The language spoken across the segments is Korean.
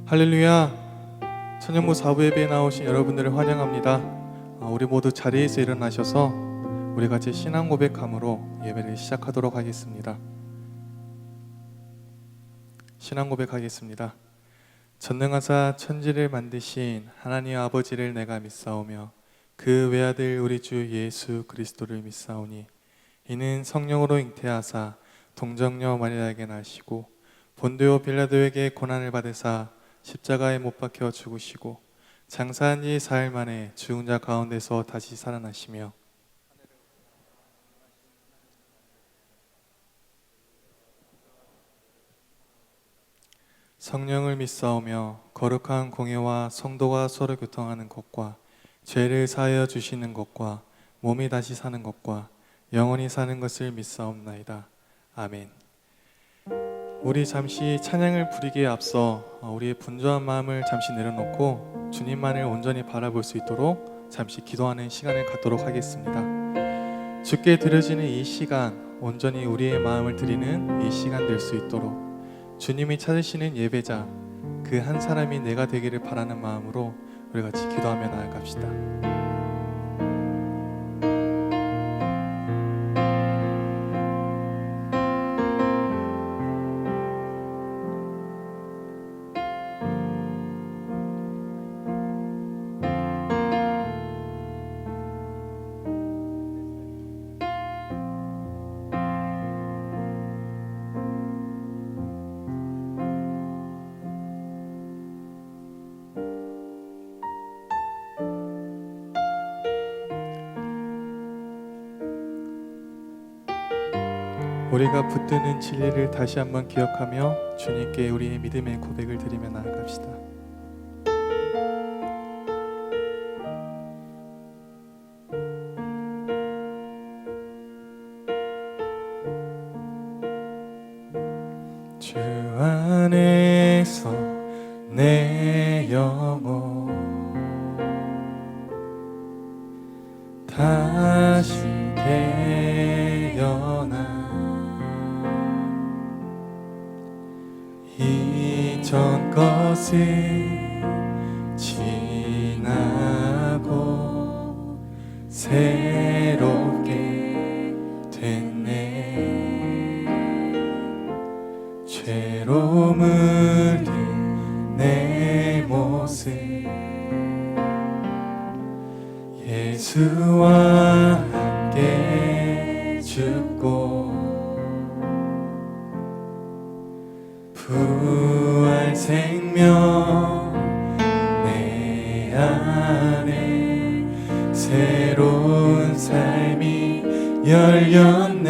할렐루야. 천연무 4부 예배에 나오신 여러분들을 환영합니다. 우리 모두 자리에서 일어나셔서 우리 같이 신앙 고백함으로 예배를 시작하도록 하겠습니다. 신앙 고백하겠습니다. 전능하사 천지를 만드신 하나님 아버지를 내가 믿사오며 그 외아들 우리 주 예수 그리스도를 믿사오니 이는 성령으로 잉태하사 동정녀 마리아에게 나시고 본디오 빌라도에게 고난을 받으사 십자가에 못 박혀 죽으시고 장사한 지 사흘 만에 죽은 자 가운데서 다시 살아나시며 성령을 믿사오며 거룩한 공예와 성도가 서로 교통하는 것과 죄를 사하여 주시는 것과 몸이 다시 사는 것과 영원히 사는 것을 믿사옵나이다. 아멘. 우리 잠시 찬양을 부르기에 앞서 우리의 분주한 마음을 잠시 내려놓고 주님만을 온전히 바라볼 수 있도록 잠시 기도하는 시간을 갖도록 하겠습니다. 주께 드려지는 이 시간, 온전히 우리의 마음을 드리는 이 시간 될 수 있도록 주님이 찾으시는 예배자, 그 한 사람이 내가 되기를 바라는 마음으로 우리 같이 기도하며 나아갑시다. 우리가 붙드는 진리를 다시 한번 기억하며 주님께 우리의 믿음의 고백을 드리며 나아갑시다. 주 안에서 내 영혼 다시 태어나 이전 것을 지나고 새롭게 됐네. 죄로 물든 내 모습 예수와 함께 죽고 부활 생명 내 안에 새로운 삶이 열렸네.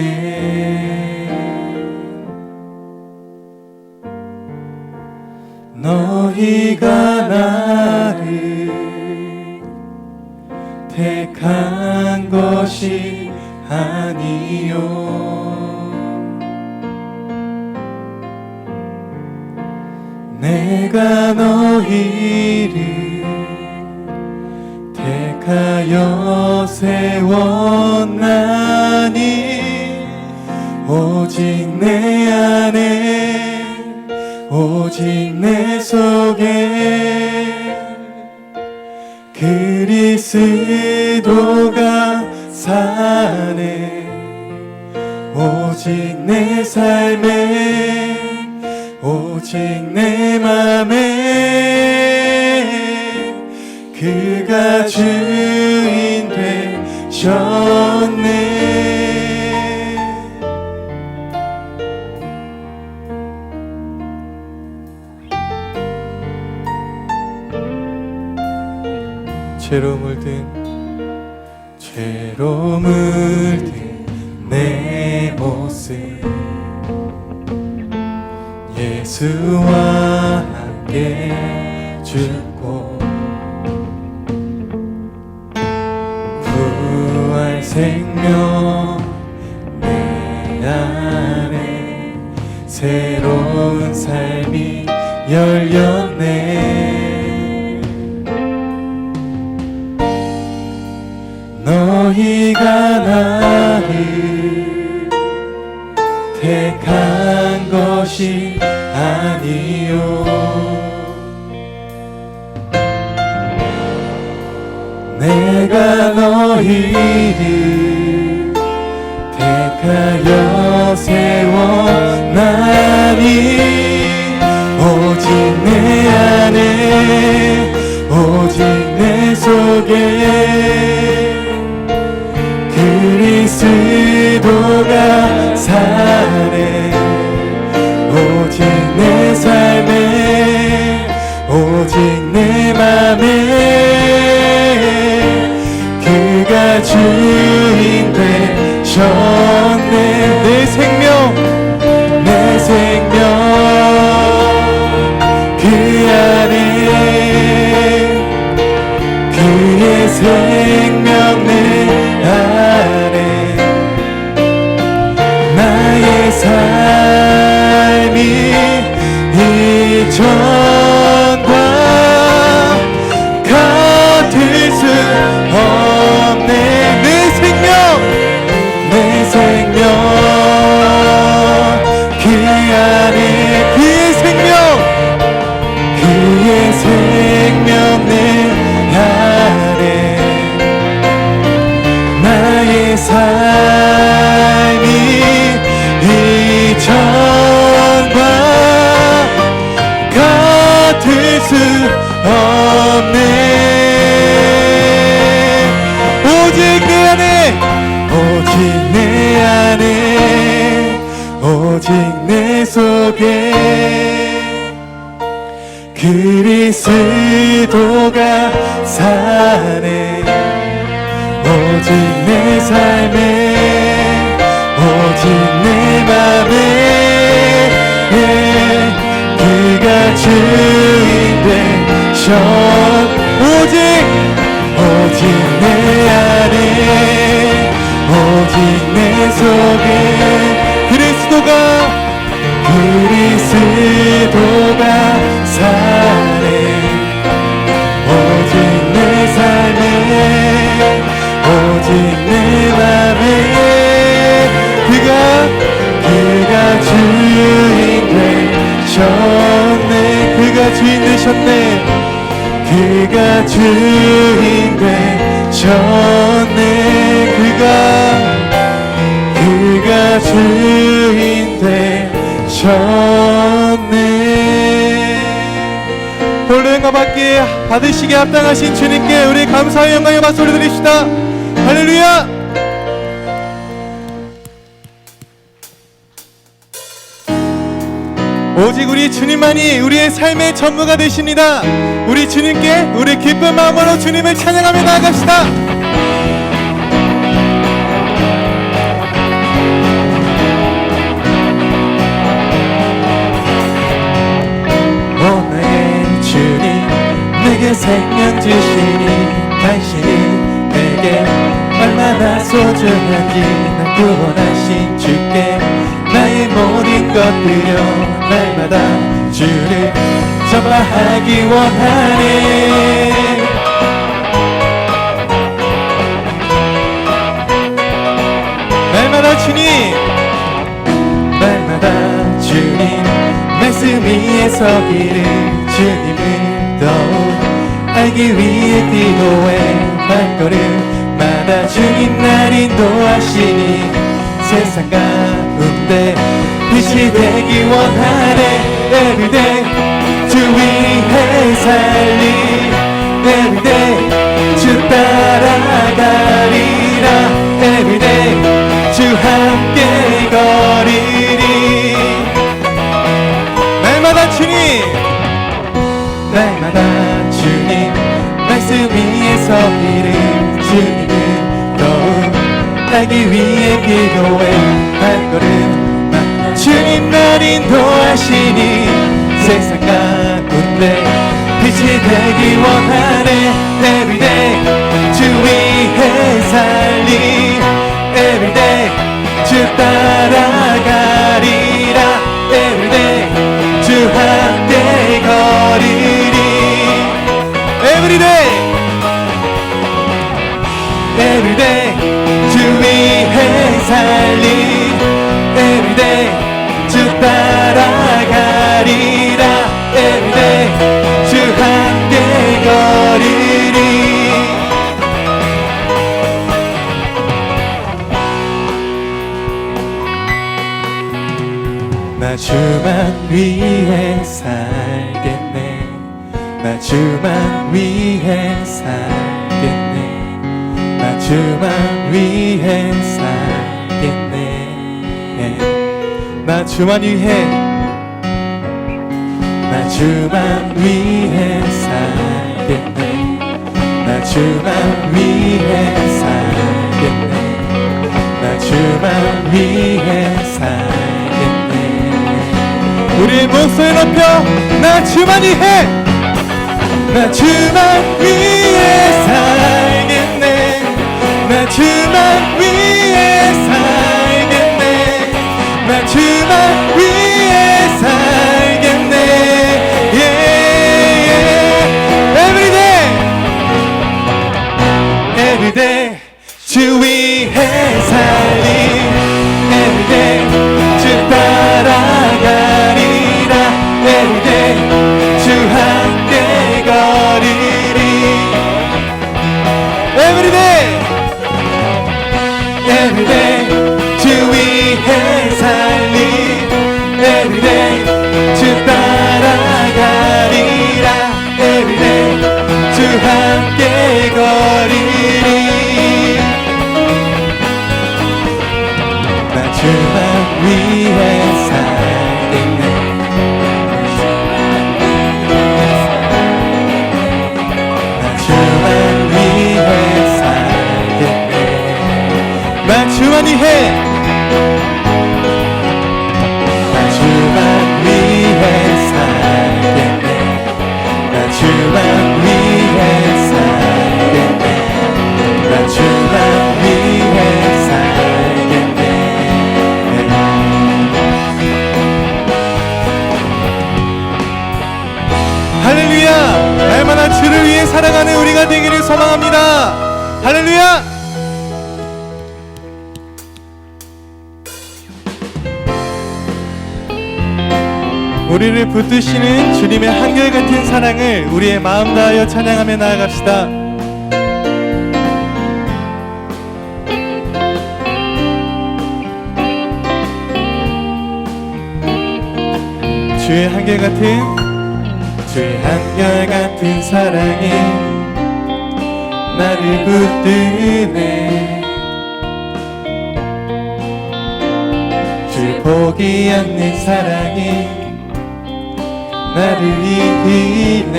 너희가 나를 택한 것이 아니요 내가 너희를 택하여 세웠나니 오직 내 안에 오직 내 속에 그리스도가 사네. 오직 내 삶에 오직 내 맘에 그가 주인 되셨네. 죄로 물든 내 모습 예수와 함께 죽고 부활 생명 내 안에 새로운 삶이 열렸네. 너희가 나를 택한 것이 아니요 내가 너희를 택하여 세워나니 오직 내 안에 오직 내 속에 그리스도가 사네 오직 내 삶에 오직 내 맘에 그가 주인 되셨네 내 생명 그 안에 그의 생명 내 안에 나의 삶이 이전과 같을 수 없네 내 생명 그 안에 그의 생명 내 안에 나의 삶이 이전과 같을 수 없네 오직 내 안에 오직 내 속에 그리스도가 사네 오직 내 삶에 오직 내 맘에 그가 주인 되셨 오직 내 안에 오직 내 속에 그리스도가 사네 오직 내 삶에 오직 내 맘에 그가 주인 되셨네 그가 주인 되셨네 그가 주인 되셨네 홀로 영광 받으시기에 합당하신 주님께 우리 감사의 영광의 박수 올려드립시다. 할렐루야. 오직 우리 주님만이 우리의 삶의 전부가 되십니다. 우리 주님께 우리 기쁜 마음으로 주님을 찬양하며 나아갑시다. 내게 생명 주시니 당신이 내게 얼마나 소중한지 날 구원하신 주께 나의 모든 것 드려 날마다 주를 전파하기 원하네. 날마다 주님 말씀 위에 서기를 주님을 더욱 알기 위해 기도해 발걸음마다 주님 날 인도하시니 세상 가운데 빛이 되기 원하네. Everyday 주 위해 살리 Everyday 주 따라가리라 Everyday 주 함께 거리리. 날마다 주님 말씀 위에 서기를 주님을 더욱 알기 위해 기도해 발걸음마다 주님 날 인도하시니 세상 가운데 빛이 되기 원하네. Everyday 주 위해 살리 Everyday 주 따라가리라 Everyday 주 함께 거리리. Everyday 주 위해 살리 Everyday 주 따라가리라 Everyday 주 함께 위해 살겠네. 나 주만 위해 살겠네. 나 주만 위해 살겠네. 나 주만 위해, 나 주만 위해 살겠네. 나 주만 위해 살겠네. 나 주만 위해 살겠네. 우리 목소리 높여 나 주만 위해, 나 주만 위해 살겠네. 나 주만 위해 살겠네. 나 주만 위해 살겠네. yeah, yeah. Every day, every day 주 위해 살리. Every day 주 따라가리라. Every day 주 함께 거리리. Every day, every day 주 위해 살리. Every day 주 따라가리라. Every day 주 함께 거리리. 나 주만 위해 살겠네. 나 주만 위해 살겠네. 나 주만 위해, 나 주만 위해 살겠네. 나 주만 위해 살겠네. 나 주만 위해 살겠네. 할렐루야! 날마다 주를 위해 살아가는 우리가 되기를 소망합니다. 할렐루야! 우리를 붙드시는 주님의 한결같은 사랑을 우리의 마음 다하여 찬양하며 나아갑시다. 주의 한결같은, 주의 한결같은 사랑이 나를 붙드네. 주의 포기 않는 사랑이 나를 이기네.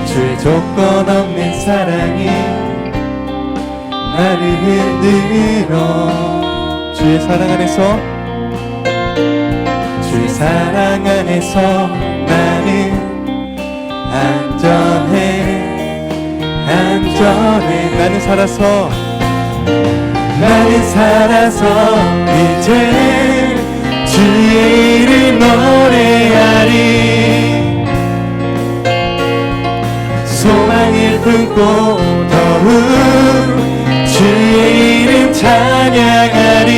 주의 조건 없는 사랑이 나를 흔들어. 주의 사랑 안에서, 주의 사랑 안에서 나는 안전해, 안전해. 나는 살아서, 나는 살아서 이제 주의 이름 노래하리. 소망을 품고 더욱 주의 이름 찬양하리.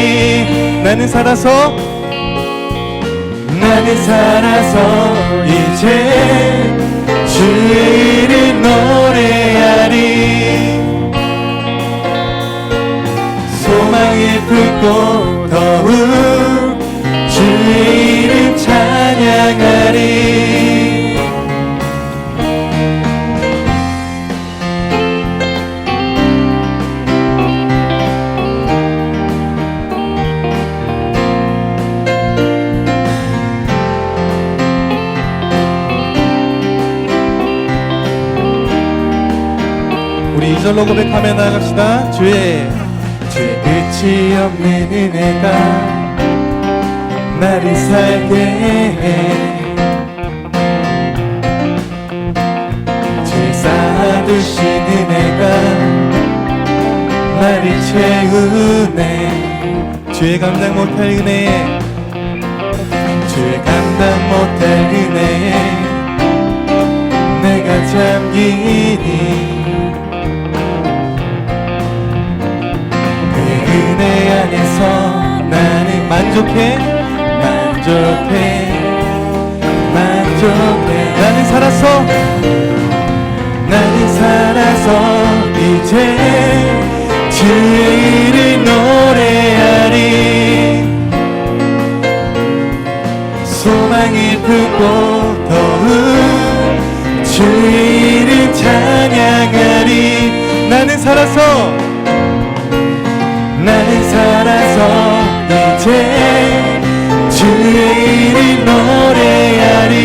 나는 살아서, 나는 살아서 이제 주의 이름 노래하리. 소망을 품고 더욱 주의 이름 찬양하리. 우리 2절로 고백하며 나아갑시다. 주의 끝이 없는 은혜가 나를 살게 해. 주의 쌓아두신 은혜가 나를 채우네. 주의 감당 못할 은혜에, 주의 감당 못할 은혜에 내가 잠기니. 은혜 안에서 나는 만족해, 만족해, 만족해. 나는 살아서, 나는 살아서 이제 주의 이름 노래하리. 소망을 품고 더욱 주 이름 찬양하리. 나는 살아서 이제 주의 이름 노래하리.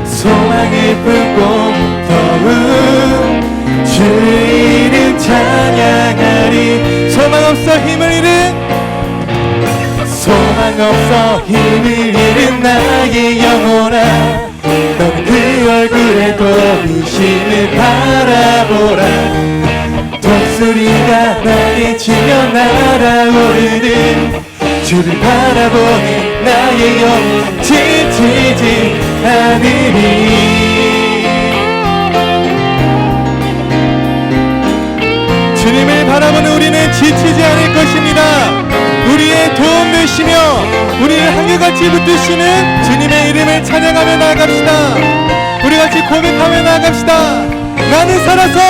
소망을 품고 더욱 주의 이름 찬양하리. 소망 없어 힘을 잃은 나의 영혼아, 넌 그 얼굴에 도우심을 바라보라. 독수리가 날개치며 날아오르는 주를 바라보니 나의 영혼 지치지 않으리. 주님을 바라보는 우리는 지치지 않을 것입니다. 우리의 도움 되시며 우리를 한결같이 붙드시는 주님의 이름을 찬양하며 나아갑시다. 우리 같이 고백하며 나아갑시다. 나는 살아서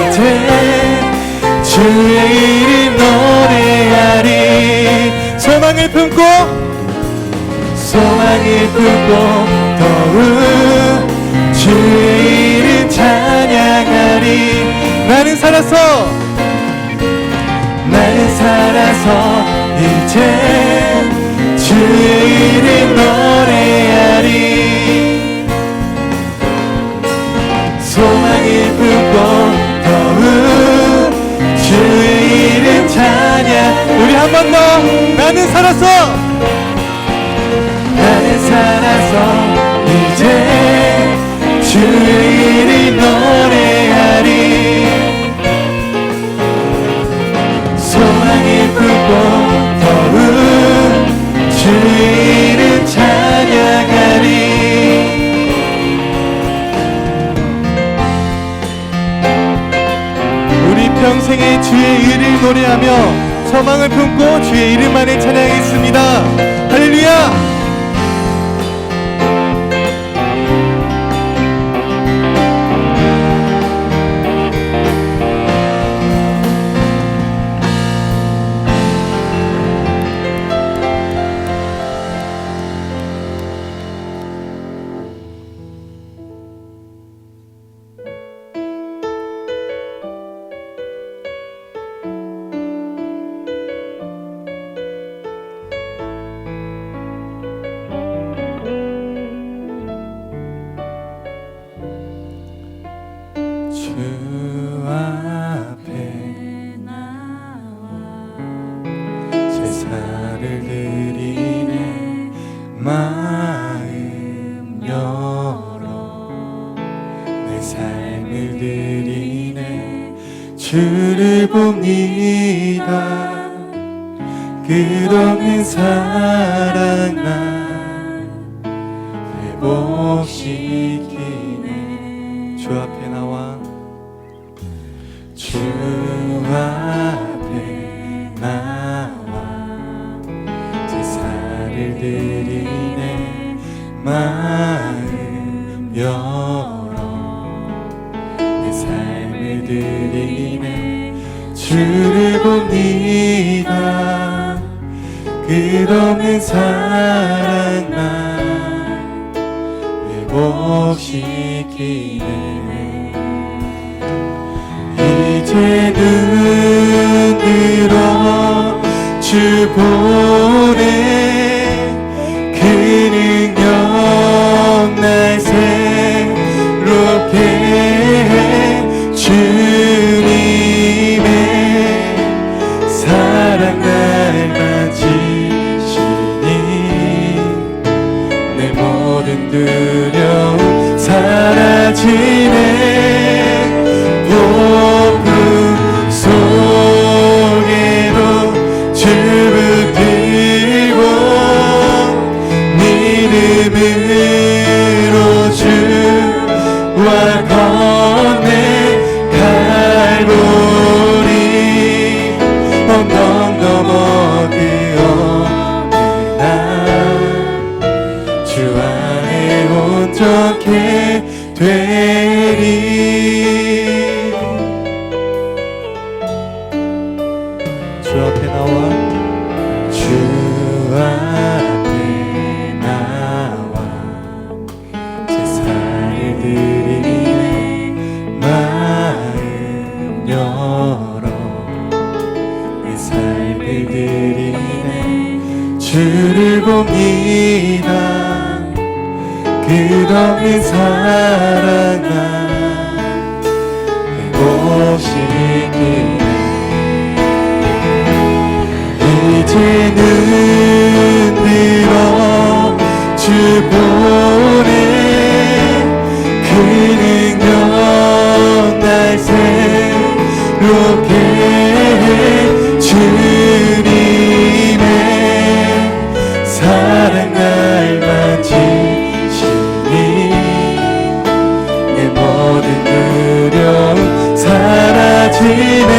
이제 주의 이름 노래하리. 소망을 품고 더욱 주의 이름 찬양하리. 나는 살아서 이제 주의 이름 노래하리. 소망을 품고 더욱 주의 이름 찬양. 우리 한 번 더. 나는 살아서 이제 주의 이름 노래하리. 소망을 품고 더욱 주의 이름 찬양하리. 평생에 주의 이름을 노래하며 소망을 품고 주의 이름만을 찬양하겠습니다. 할렐루야. 마음 열어 내 삶을 드리네. 주를 봅니다. 끝없는 사랑 날 회복시키네. 주 앞에 나와 주 앞에 나와 제사를 드리네. 마음 열어 내 삶을 드리네. 주를 봅니다. 끝없는 사랑 날 회복시키네. 이제 눈 들어 주 보네. 그 능력 날 새롭게 해. 주님의 사랑 날 만지시니 내 모든 두려움 사라지네. 폭풍 속에도 주 붙들고 주 앞에 나와 주 앞에 나와 제사를 드리네 마음 열어 내 삶을 드리네 주를 봅니다 끝없는 사랑아 행복시키네 이제는 들어 주 보내 그 능력 날 새롭게 해 주님의 사랑 날 만지시니 내 모든 두려움 사라지네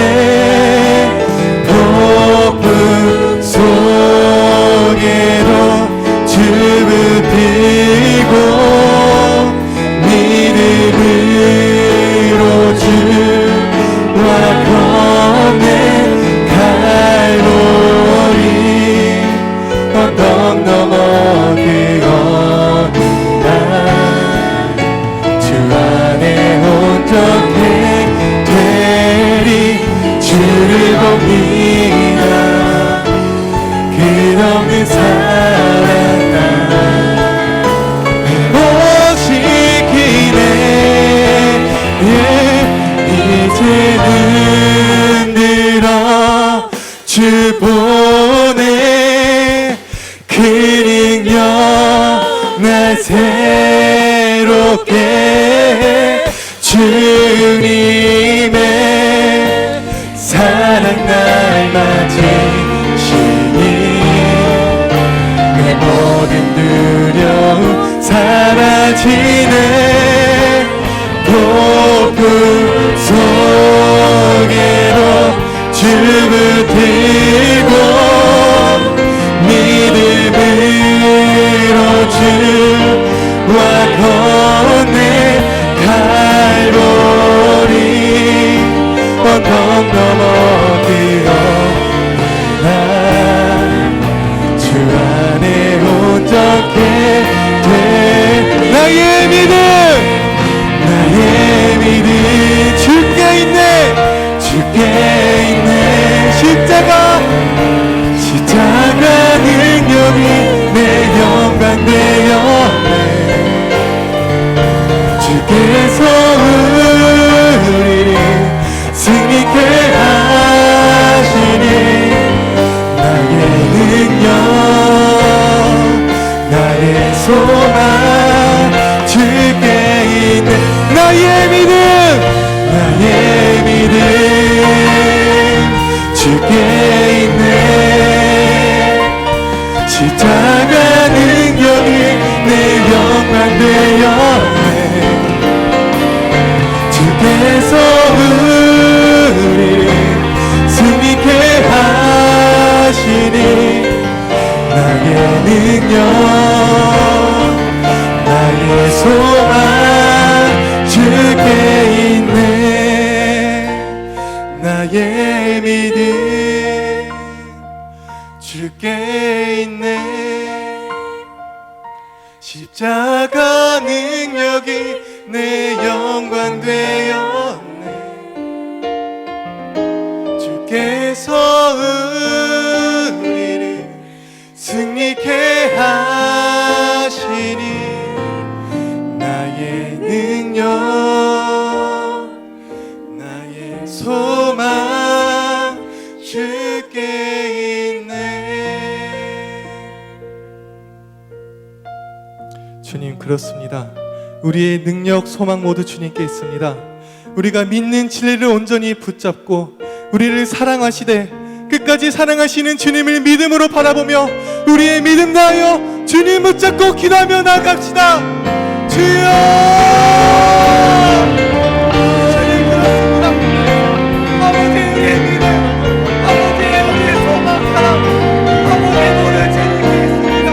폭풍 속에도 주 붙들고 믿음으로 주와 걷네 갈보리 언덕 넘어 그 어느 날 주 안에 온전해 되리 주를 봅니다 끝없는 사랑 날 행복시키네 이제는 들어 주 보내 그 능력 날 새롭게 주님의 사랑 날 맞으시니 내 모든 두려움 사라지네 폭풍 속에도 주 붙들고 믿음으로 주와 걷네 갈보리 언덕 넘어 그 어느 날 주 안에 온전케 돼 나의 믿음 주께 있네 십자가 능력이 내 영광 되었네 주께서 우리를 승리케 하시니 나의 능력 나의 소망 주께 있네 나의 믿음 주께 있네 십자가 능력이 내 영광 되었네 주께서 우리를 승리케 하시니 나의 능력 나의 소망 주께 있네 나의 믿음 주께 있네 십자가 능력이 내 영광 되었네 주께서 우리를 승리케 하시니 나의 능력 나의 소망 주께 있네 주님 그렇습니다 우리의 능력 소망 모두 주님께 있습니다 우리가 믿는 진리를 온전히 붙잡고 우리를 사랑하시되 끝까지 사랑하시는 주님을 믿음으로 바라보며 우리의 믿음 다하여 주님 붙잡고 기도하며 나아갑시다 주여 주님 그렇습니다 아버지 우리의 믿음 아버지 우리의 소망 사랑 아버지 모든 주님께 있습니다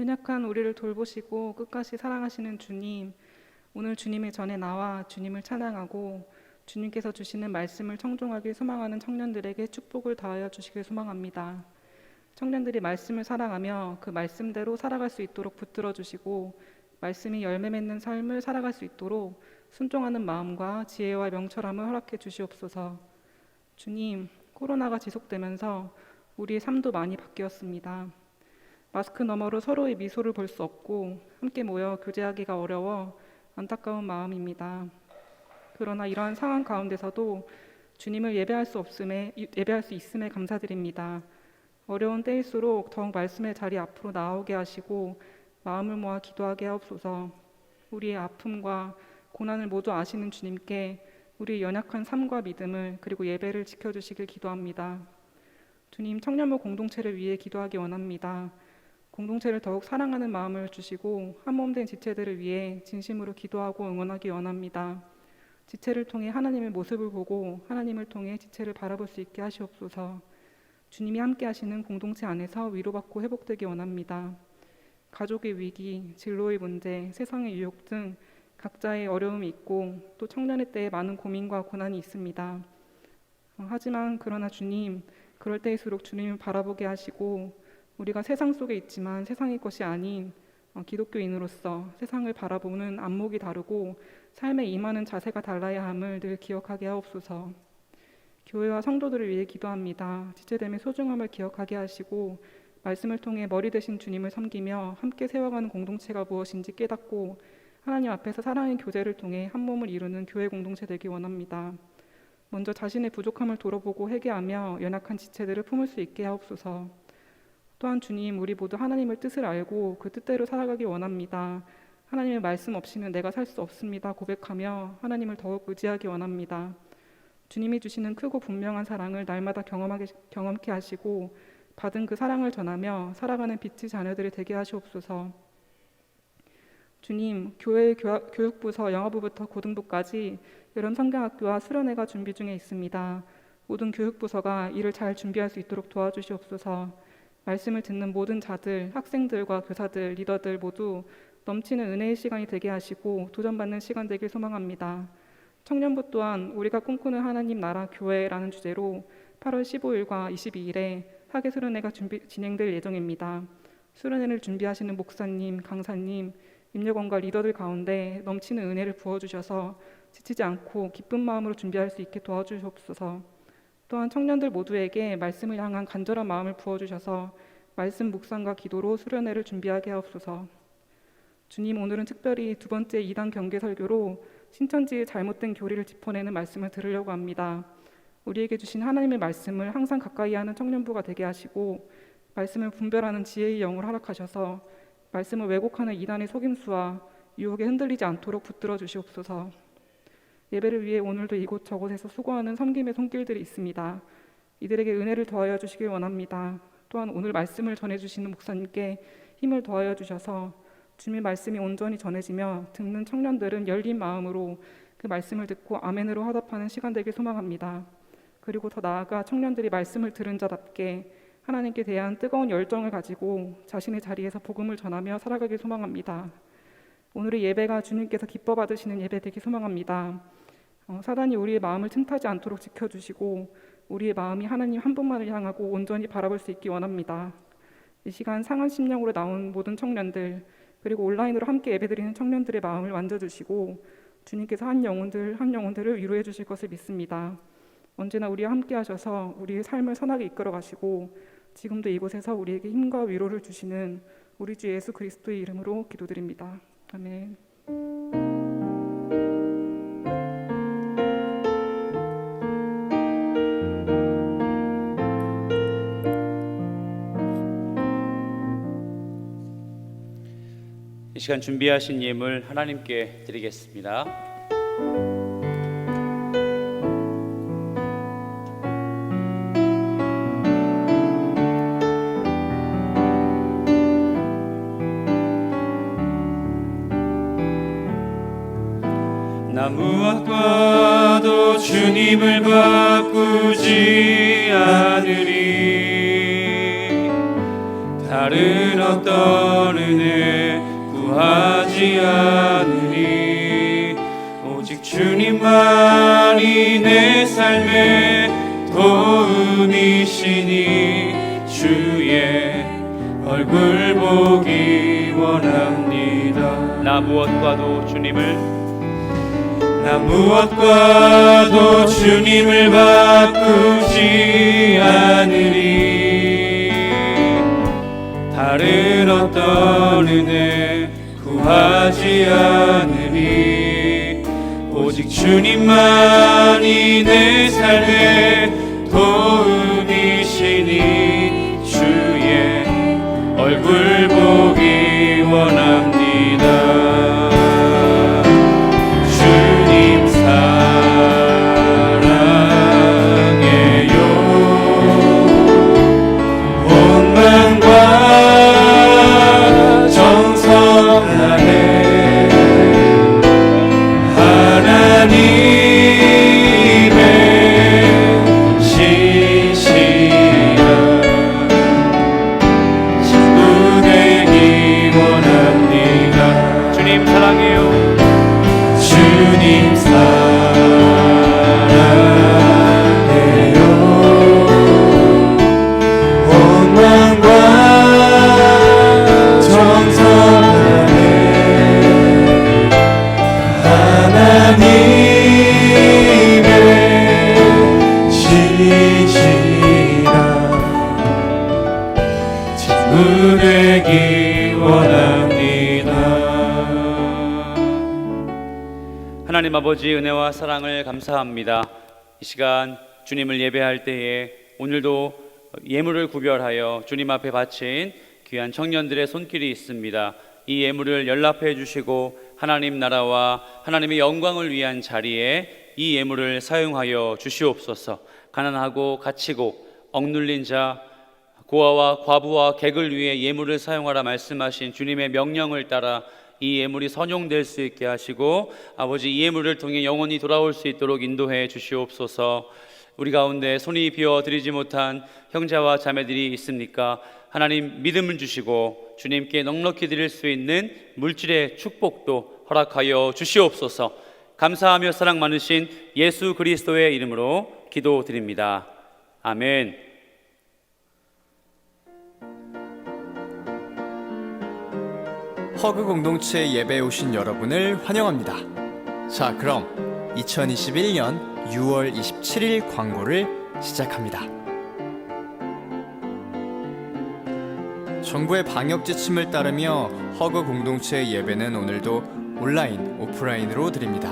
연약한 우리를 돌보시고 끝까지 사랑하시는 주님, 오늘 주님의 전에 나와 주님을 찬양하고 주님께서 주시는 말씀을 청종하길 소망하는 청년들에게 축복을 더하여 주시길 소망합니다. 청년들이 말씀을 사랑하며 그 말씀대로 살아갈 수 있도록 붙들어 주시고 말씀이 열매 맺는 삶을 살아갈 수 있도록 순종하는 마음과 지혜와 명철함을 허락해 주시옵소서. 주님, 코로나가 지속되면서 우리의 삶도 많이 바뀌었습니다. 마스크 너머로 서로의 미소를 볼 수 없고 함께 모여 교제하기가 어려워 안타까운 마음입니다. 그러나 이러한 상황 가운데서도 주님을 예배할 수 있음에 감사드립니다. 어려운 때일수록 더욱 말씀의 자리 앞으로 나오게 하시고 마음을 모아 기도하게 하옵소서. 우리의 아픔과 고난을 모두 아시는 주님께 우리의 연약한 삶과 믿음을 그리고 예배를 지켜주시길 기도합니다. 주님, 청년부 공동체를 위해 기도하기 원합니다. 공동체를 더욱 사랑하는 마음을 주시고 한몸된 지체들을 위해 진심으로 기도하고 응원하기 원합니다. 지체를 통해 하나님의 모습을 보고 하나님을 통해 지체를 바라볼 수 있게 하시옵소서. 주님이 함께 하시는 공동체 안에서 위로받고 회복되기 원합니다. 가족의 위기, 진로의 문제, 세상의 유혹 등 각자의 어려움이 있고 또 청년의 때에 많은 고민과 고난이 있습니다. 하지만 그러나 주님, 그럴 때일수록 주님을 바라보게 하시고 우리가 세상 속에 있지만 세상의 것이 아닌 기독교인으로서 세상을 바라보는 안목이 다르고 삶에 임하는 자세가 달라야 함을 늘 기억하게 하옵소서. 교회와 성도들을 위해 기도합니다. 지체됨의 소중함을 기억하게 하시고 말씀을 통해 머리 되신 주님을 섬기며 함께 세워가는 공동체가 무엇인지 깨닫고 하나님 앞에서 사랑의 교제를 통해 한 몸을 이루는 교회 공동체 되기 원합니다. 먼저 자신의 부족함을 돌아보고 회개하며 연약한 지체들을 품을 수 있게 하옵소서. 또한 주님, 우리 모두 하나님의 뜻을 알고 그 뜻대로 살아가기 원합니다. 하나님의 말씀 없이는 내가 살 수 없습니다 고백하며 하나님을 더욱 의지하기 원합니다. 주님이 주시는 크고 분명한 사랑을 날마다 경험케 하시고 받은 그 사랑을 전하며 살아가는 빛의 자녀들이 되게 하시옵소서. 주님, 교회 교육부서 영어부부터 고등부까지 여러 성경학교와 수련회가 준비 중에 있습니다. 모든 교육부서가 이를 잘 준비할 수 있도록 도와주시옵소서. 말씀을 듣는 모든 자들, 학생들과 교사들, 리더들 모두 넘치는 은혜의 시간이 되게 하시고 도전받는 시간 되길 소망합니다. 청년부 또한 우리가 꿈꾸는 하나님 나라 교회라는 주제로 8월 15일과 22일에 학예 수련회가 진행될 예정입니다. 수련회를 준비하시는 목사님, 강사님, 임력원과 리더들 가운데 넘치는 은혜를 부어주셔서 지치지 않고 기쁜 마음으로 준비할 수 있게 도와주시옵소서. 또한 청년들 모두에게 말씀을 향한 간절한 마음을 부어주셔서 말씀 묵상과 기도로 수련회를 준비하게 하옵소서. 주님, 오늘은 특별히 두 번째 2단 경계 설교로 신천지의 잘못된 교리를 짚어내는 말씀을 들으려고 합니다. 우리에게 주신 하나님의 말씀을 항상 가까이 하는 청년부가 되게 하시고 말씀을 분별하는 지혜의 영을 허락하셔서 말씀을 왜곡하는 이단의 속임수와 유혹에 흔들리지 않도록 붙들어 주시옵소서. 예배를 위해 오늘도 이곳저곳에서 수고하는 섬김의 손길들이 있습니다. 이들에게 은혜를 더하여 주시길 원합니다. 또한 오늘 말씀을 전해주시는 목사님께 힘을 더하여 주셔서 주님의 말씀이 온전히 전해지며 듣는 청년들은 열린 마음으로 그 말씀을 듣고 아멘으로 화답하는 시간 되길 소망합니다. 그리고 더 나아가 청년들이 말씀을 들은 자답게 하나님께 대한 뜨거운 열정을 가지고 자신의 자리에서 복음을 전하며 살아가길 소망합니다. 오늘의 예배가 주님께서 기뻐 받으시는 예배 되길 소망합니다. 사단이 우리의 마음을 틈타지 않도록 지켜주시고 우리의 마음이 하나님 한 분만을 향하고 온전히 바라볼 수 있기 원합니다. 이 시간 상한 심령으로 나온 모든 청년들 그리고 온라인으로 함께 예배드리는 청년들의 마음을 만져주시고 주님께서 한 영혼들을 위로해 주실 것을 믿습니다. 언제나 우리와 함께 하셔서 우리의 삶을 선하게 이끌어 가시고 지금도 이곳에서 우리에게 힘과 위로를 주시는 우리 주 예수 그리스도의 이름으로 기도드립니다. 아멘. 이 시간 준비하신 예물 하나님께 드리겠습니다. 나 무엇과도 주님을 바꾸지 않으리. 다른 어떤 은혜 주님만이 내 삶의 도움이시니 주의 얼굴 보기 원합니다. 나 무엇과도 주님을 바꾸지 않으리. 다른 어떤 은혜 구하지 않으리. 오직 주님만이 내 삶의 도움이시니 주의 얼굴 보기 원합니다. 주님 사랑해요. 온 마음과 정성 다해 하나님의 신실한 친구 되기 원합니다. 주님 사랑해요. 주님 사랑해요. 온 마음과 정성 다해 하나님의 신실한 친구 되기 원합니다. 하나님 아버지 은혜와 사랑을 감사합니다. 이 시간 주님을 예배할 때에 오늘도 예물을 구별하여 주님 앞에 바친 귀한 청년들의 손길이 있습니다. 이 예물을 연락해 주시고 하나님 나라와 하나님의 영광을 위한 자리에 이 예물을 사용하여 주시옵소서. 가난하고 갇히고 억눌린 자, 고아와 과부와 객을 위해 예물을 사용하라 말씀하신 주님의 명령을 따라 이 예물이 선용될 수 있게 하시고 아버지 이 예물을 통해 영원히 돌아올 수 있도록 인도해 주시옵소서. 우리 가운데 손이 비어 드리지 못한 형제와 자매들이 있습니까? 하나님 믿음을 주시고 주님께 넉넉히 드릴 수 있는 물질의 축복도 허락하여 주시옵소서. 감사하며 사랑 많으신 예수 그리스도의 이름으로 기도드립니다. 아멘. 허그 공동체 예배에 오신 여러분을 환영합니다. 자, 그럼 2021년 6월 27일 광고를 시작합니다. 정부의 방역 지침을 따르며 허그 공동체 예배는 오늘도 온라인, 오프라인으로 드립니다.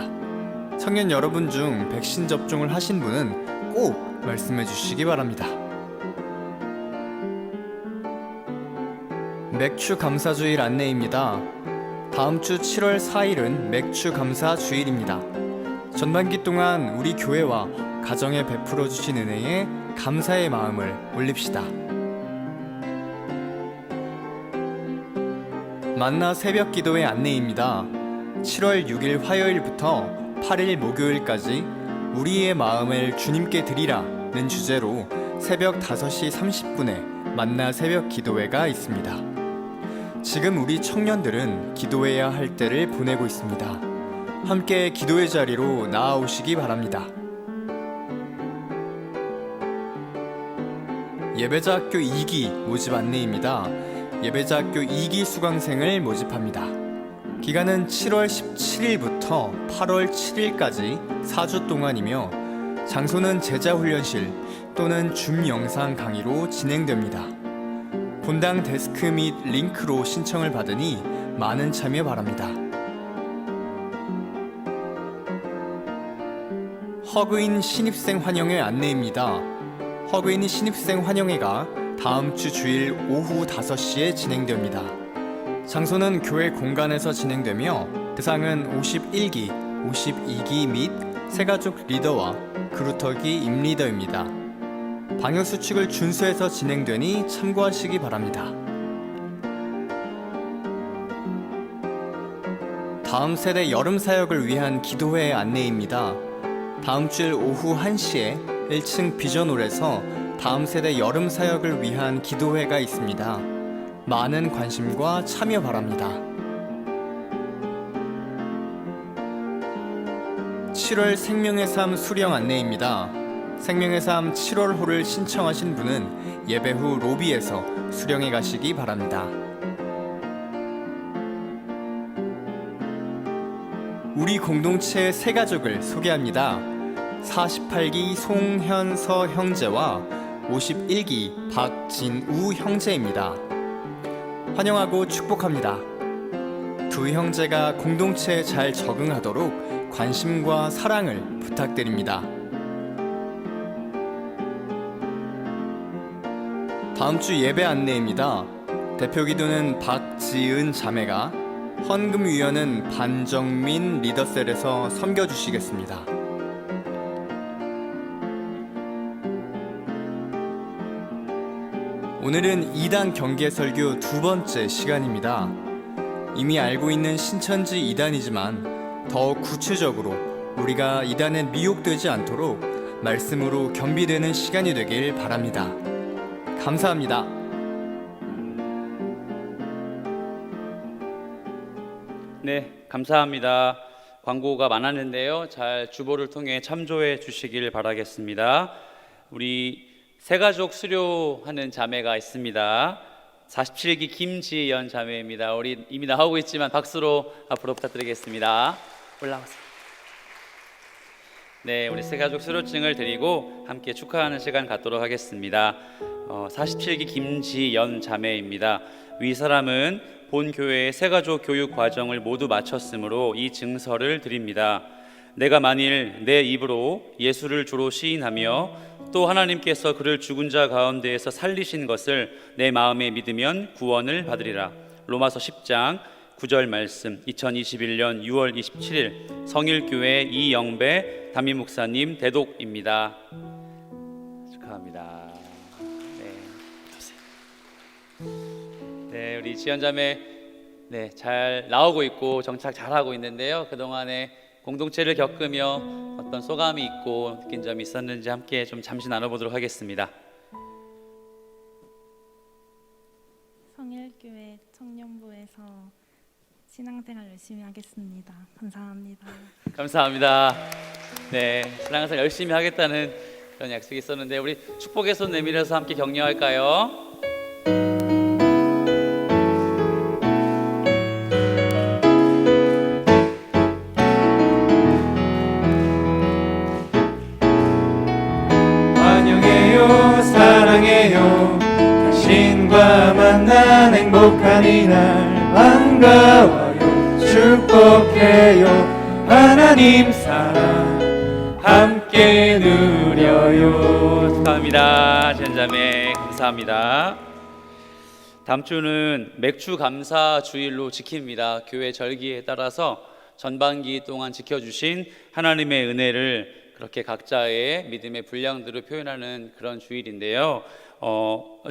청년 여러분 중 백신 접종을 하신 분은 꼭 말씀해 주시기 바랍니다. 맥주 감사 주일 안내입니다. 다음 주 7월 4일은 맥주 감사 주일입니다. 전반기 동안 우리 교회와 가정에 베풀어 주신 은혜에 감사의 마음을 올립시다. 만나 새벽 기도회 안내입니다. 7월 6일 화요일부터 8일 목요일까지 우리의 마음을 주님께 드리라는 주제로 새벽 5시 30분에 만나 새벽 기도회가 있습니다. 지금 우리 청년들은 기도해야 할 때를 보내고 있습니다. 함께 기도의 자리로 나아오시기 바랍니다. 예배자 학교 2기 모집 안내입니다. 예배자 학교 2기 수강생을 모집합니다. 기간은 7월 17일부터 8월 7일까지 4주 동안이며 장소는 제자훈련실 또는 줌 영상 강의로 진행됩니다. 본당 데스크 및 링크로 신청을 받으니 많은 참여 바랍니다. 허그인 신입생 환영회 안내입니다. 허그인 신입생 환영회가 다음 주 주일 오후 5시에 진행됩니다. 장소는 교회 공간에서 진행되며 대상은 51기, 52기 및 새가족 리더와 그루터기 임리더입니다. 방역수칙을 준수해서 진행되니 참고하시기 바랍니다. 다음 세대 여름 사역을 위한 기도회 안내입니다. 다음 주일 오후 1시에 1층 비전홀에서 다음 세대 여름 사역을 위한 기도회가 있습니다. 많은 관심과 참여 바랍니다. 7월 생명의 삶 수령 안내입니다. 생명의 삶 7월호를 신청하신 분은 예배 후 로비에서 수령해 가시기 바랍니다. 우리 공동체의 세 가족을 소개합니다. 48기 송현서 형제와 51기 박진우 형제입니다. 환영하고 축복합니다. 두 형제가 공동체에 잘 적응하도록 관심과 사랑을 부탁드립니다. 다음 주 예배 안내입니다. 대표 기도는 박지은 자매가, 헌금위원은 반정민 리더셀에서 섬겨주시겠습니다. 오늘은 2단 경계 설교 두 번째 시간입니다. 이미 알고 있는 신천지 2단이지만 더 구체적으로 우리가 2단에 미혹되지 않도록 말씀으로 겸비되는 시간이 되길 바랍니다. 감사합니다. 네, 감사합니다. 광고가 많았는데요. 잘 주보를 통해 참조해 주시길 바라겠습니다. 우리 새가족 수료하는 자매가 있습니다. 47기 김지연 자매입니다. 우리 이미 나오고 있지만 박수로 앞으로 부탁드리겠습니다. 올라오세요. 네, 우리 새가족 수료증을 드리고 함께 축하하는 시간 갖도록 하겠습니다. 47기 김지연 자매입니다. 위 사람은 본 교회의 새가족 교육 과정을 모두 마쳤으므로 이 증서를 드립니다. 내가 만일 내 입으로 예수를 주로 시인하며 또 하나님께서 그를 죽은 자 가운데에서 살리신 것을 내 마음에 믿으면 구원을 받으리라. 로마서 10장 9절 말씀. 2021년 6월 27일 성일교회 이영배 담임 목사님 대독입니다. 축하합니다. 네, 우리 지연자매 잘 나오고 있고 정착 잘하고 있는데요. 그동안에 공동체를 겪으며 어떤 소감이 있고 느낀 점이 있었는지 함께 좀 잠시 나눠보도록 하겠습니다. 성일교회 청년부에서 신앙생활 열심히 하겠습니다. 감사합니다. 감사합니다. 네, 신앙생활 열심히 하겠다는 그런 약속이 있었는데 우리 축복의 손 내밀어서 함께 격려할까요? 사랑해요. 당신과 만난 행복한 이날 반가워요. 축복해요. 하나님 사랑 함께 누려요. 축하합니다. 전자매 감사합니다. 다음 주는 맥주 감사 주일로 지킵니다. 교회 절기에 따라서 전반기 동안 지켜주신 하나님의 은혜를 그렇게 각자의 믿음의 분량들을 표현하는 그런 주일인데요.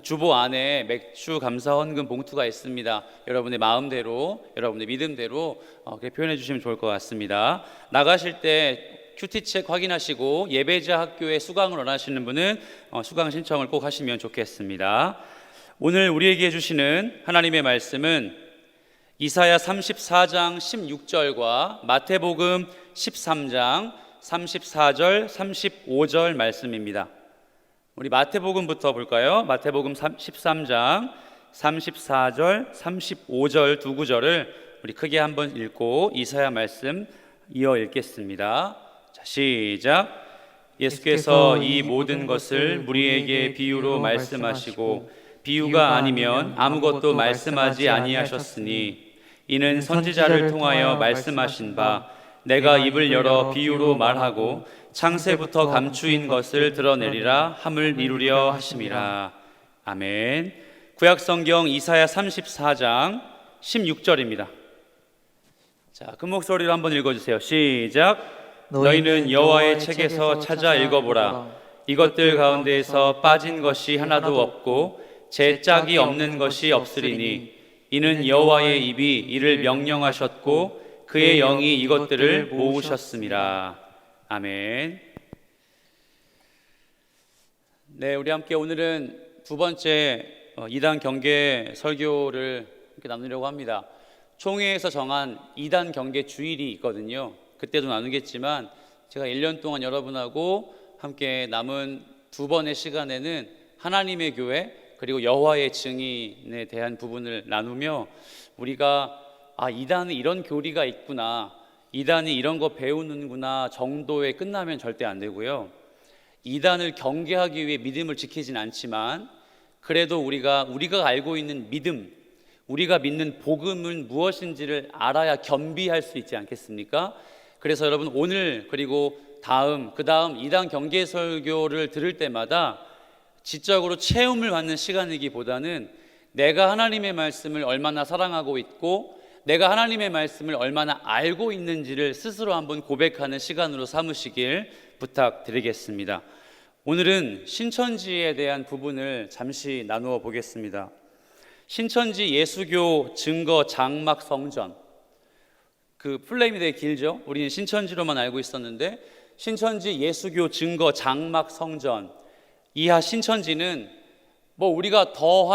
주보 안에 맥주 감사 헌금 봉투가 있습니다. 여러분의 마음대로, 여러분의 믿음대로 그렇게 표현해 주시면 좋을 것 같습니다. 나가실 때 큐티책 확인하시고 예배자 학교에 수강을 원하시는 분은 수강 신청을 꼭 하시면 좋겠습니다. 오늘 우리에게 주시는 하나님의 말씀은 이사야 34장 16절과 마태복음 13장 34절, 35절 말씀입니다. 우리 마태복음부터 볼까요? 마태복음 13장 34절, 35절 두 구절을 우리 크게 한번 읽고 이사야 말씀 이어 읽겠습니다. 자, 시작. 예수께서 이 모든 것을 우리에게 비유로 말씀하시고 비유가 아니면 아무것도 말씀하지 아니하셨으니 이는 선지자를 통하여 말씀하신 바 내가 입을 열어 비유로 말하고 창세부터 감추인 것을 드러내리라 함을 이루려 하심이라. 아멘. 구약성경 이사야 34장 16절입니다. 자, 큰 목소리로 한번 읽어주세요. 시작. 너희는 여호와의 책에서 찾아 읽어보라. 이것들 가운데에서 빠진 것이 하나도 없고 제 짝이 없는 것이 없으리니 이는 여호와의 입이 이를 명령하셨고 그의 영이 이것들을 모으셨습니다. 아멘. 네, 우리 함께 오늘은 두 번째 2단 경계 설교를 이렇게 나누려고 합니다. 총회에서 정한 2단 경계 주일이 있거든요. 그때도 나누겠지만 제가 1년 동안 여러분하고 함께 남은 두 번의 시간에는 하나님의 교회 그리고 여호와의 증인에 대한 부분을 나누며 우리가 이단은 이런 교리가 있구나, 이단이 이런 거 배우는구나 정도에 끝나면 절대 안 되고요. 이단을 경계하기 위해 믿음을 지키진 않지만 그래도 우리가 알고 있는 믿음, 우리가 믿는 복음은 무엇인지를 알아야 겸비할 수 있지 않겠습니까? 그래서 여러분 오늘 그리고 그 다음 이단 경계 설교를 들을 때마다 지적으로 체험을 받는 시간이기보다는 내가 하나님의 말씀을 얼마나 사랑하고 있고 내가 하나님의 말씀을 얼마나 알고 있는지를 스스로 한번 고백하는 시간으로 삼으시길 부탁드리겠습니다. 오늘은 신천지에 대한 부분을 잠시 나누어 보겠습니다. 신천지 예수교 증거 장막 성전, 그 풀네임이 되게 길죠? 우리는 신천지로만 알고 있었는데 신천지 예수교 증거 장막 성전, 이하 신천지는 우리가 더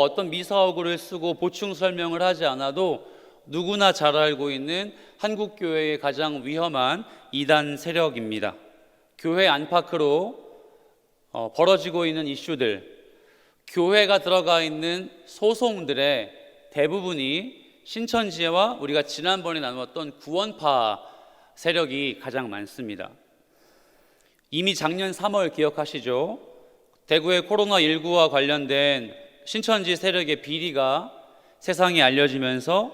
어떤 미사어구를 쓰고 보충 설명을 하지 않아도 누구나 잘 알고 있는 한국교회의 가장 위험한 이단 세력입니다. 교회 안팎으로 벌어지고 있는 이슈들, 교회가 들어가 있는 소송들의 대부분이 신천지와 우리가 지난번에 나누었던 구원파 세력이 가장 많습니다. 이미 작년 3월 기억하시죠? 대구의 코로나19와 관련된 신천지 세력의 비리가 세상에 알려지면서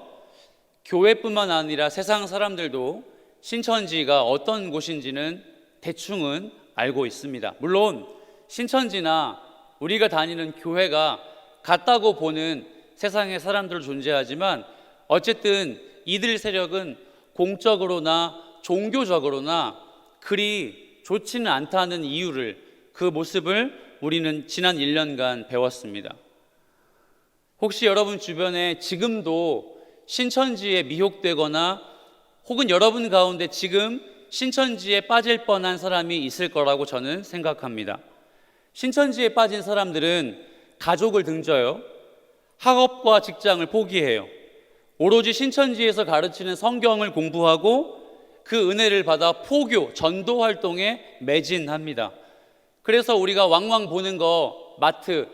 교회뿐만 아니라 세상 사람들도 신천지가 어떤 곳인지는 대충은 알고 있습니다. 물론 신천지나 우리가 다니는 교회가 같다고 보는 세상의 사람들은 존재하지만 어쨌든 이들 세력은 공적으로나 종교적으로나 그리 좋지는 않다는 이유를, 그 모습을 우리는 지난 1년간 배웠습니다. 혹시 여러분 주변에 지금도 신천지에 미혹되거나 혹은 여러분 가운데 지금 신천지에 빠질 뻔한 사람이 있을 거라고 저는 생각합니다. 신천지에 빠진 사람들은 가족을 등져요. 학업과 직장을 포기해요. 오로지 신천지에서 가르치는 성경을 공부하고 그 은혜를 받아 포교, 전도 활동에 매진합니다. 그래서 우리가 왕왕 보는 거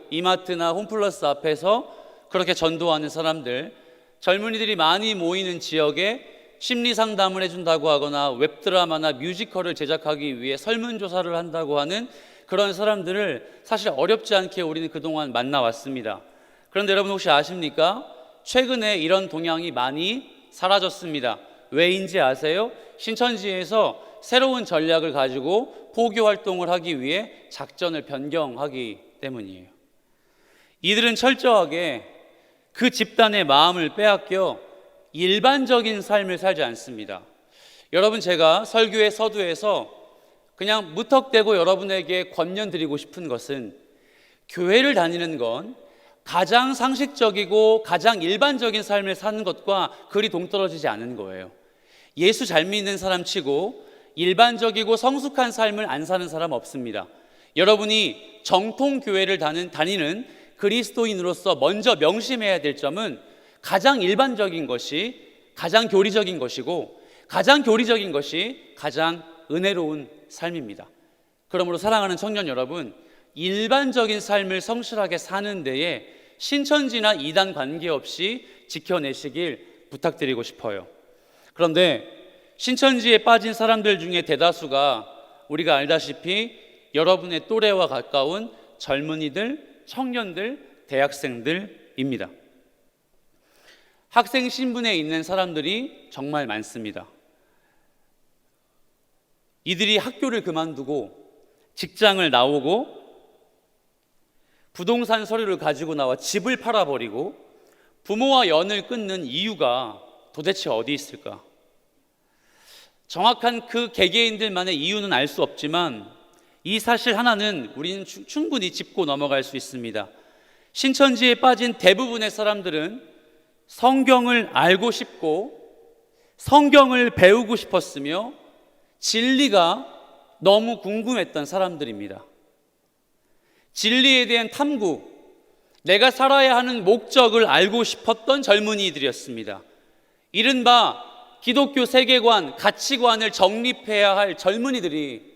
이마트나 홈플러스 앞에서 그렇게 전도하는 사람들, 젊은이들이 많이 모이는 지역에 심리 상담을 해준다고 하거나 웹드라마나 뮤지컬을 제작하기 위해 설문조사를 한다고 하는 그런 사람들을 사실 어렵지 않게 우리는 그동안 만나왔습니다. 그런데 여러분 혹시 아십니까? 최근에 이런 동향이 많이 사라졌습니다. 왜인지 아세요? 신천지에서 새로운 전략을 가지고 포교 활동을 하기 위해 작전을 변경하기 때문이에요. 이들은 철저하게 그 집단의 마음을 빼앗겨 일반적인 삶을 살지 않습니다. 여러분, 제가 설교의 서두에서 그냥 무턱대고 여러분에게 권면드리고 싶은 것은 교회를 다니는 건 가장 상식적이고 가장 일반적인 삶을 사는 것과 그리 동떨어지지 않은 거예요. 예수 잘 믿는 사람 치고 일반적이고 성숙한 삶을 안 사는 사람 없습니다. 여러분이 정통교회를 다니는 그리스도인으로서 먼저 명심해야 될 점은 가장 일반적인 것이 가장 교리적인 것이고 가장 교리적인 것이 가장 은혜로운 삶입니다. 그러므로 사랑하는 청년 여러분, 일반적인 삶을 성실하게 사는 데에 신천지나 이단 관계없이 지켜내시길 부탁드리고 싶어요. 그런데 신천지에 빠진 사람들 중에 대다수가 우리가 알다시피 여러분의 또래와 가까운 젊은이들, 청년들, 대학생들입니다. 학생 신분에 있는 사람들이 정말 많습니다. 이들이 학교를 그만두고 직장을 나오고 부동산 서류를 가지고 나와 집을 팔아버리고 부모와 연을 끊는 이유가 도대체 어디 있을까? 정확한 그 개개인들만의 이유는 알 수 없지만 이 사실 하나는 우리는 충분히 짚고 넘어갈 수 있습니다. 신천지에 빠진 대부분의 사람들은 성경을 알고 싶고 성경을 배우고 싶었으며 진리가 너무 궁금했던 사람들입니다. 진리에 대한 탐구, 내가 살아야 하는 목적을 알고 싶었던 젊은이들이었습니다. 이른바 기독교 세계관, 가치관을 정립해야 할 젊은이들이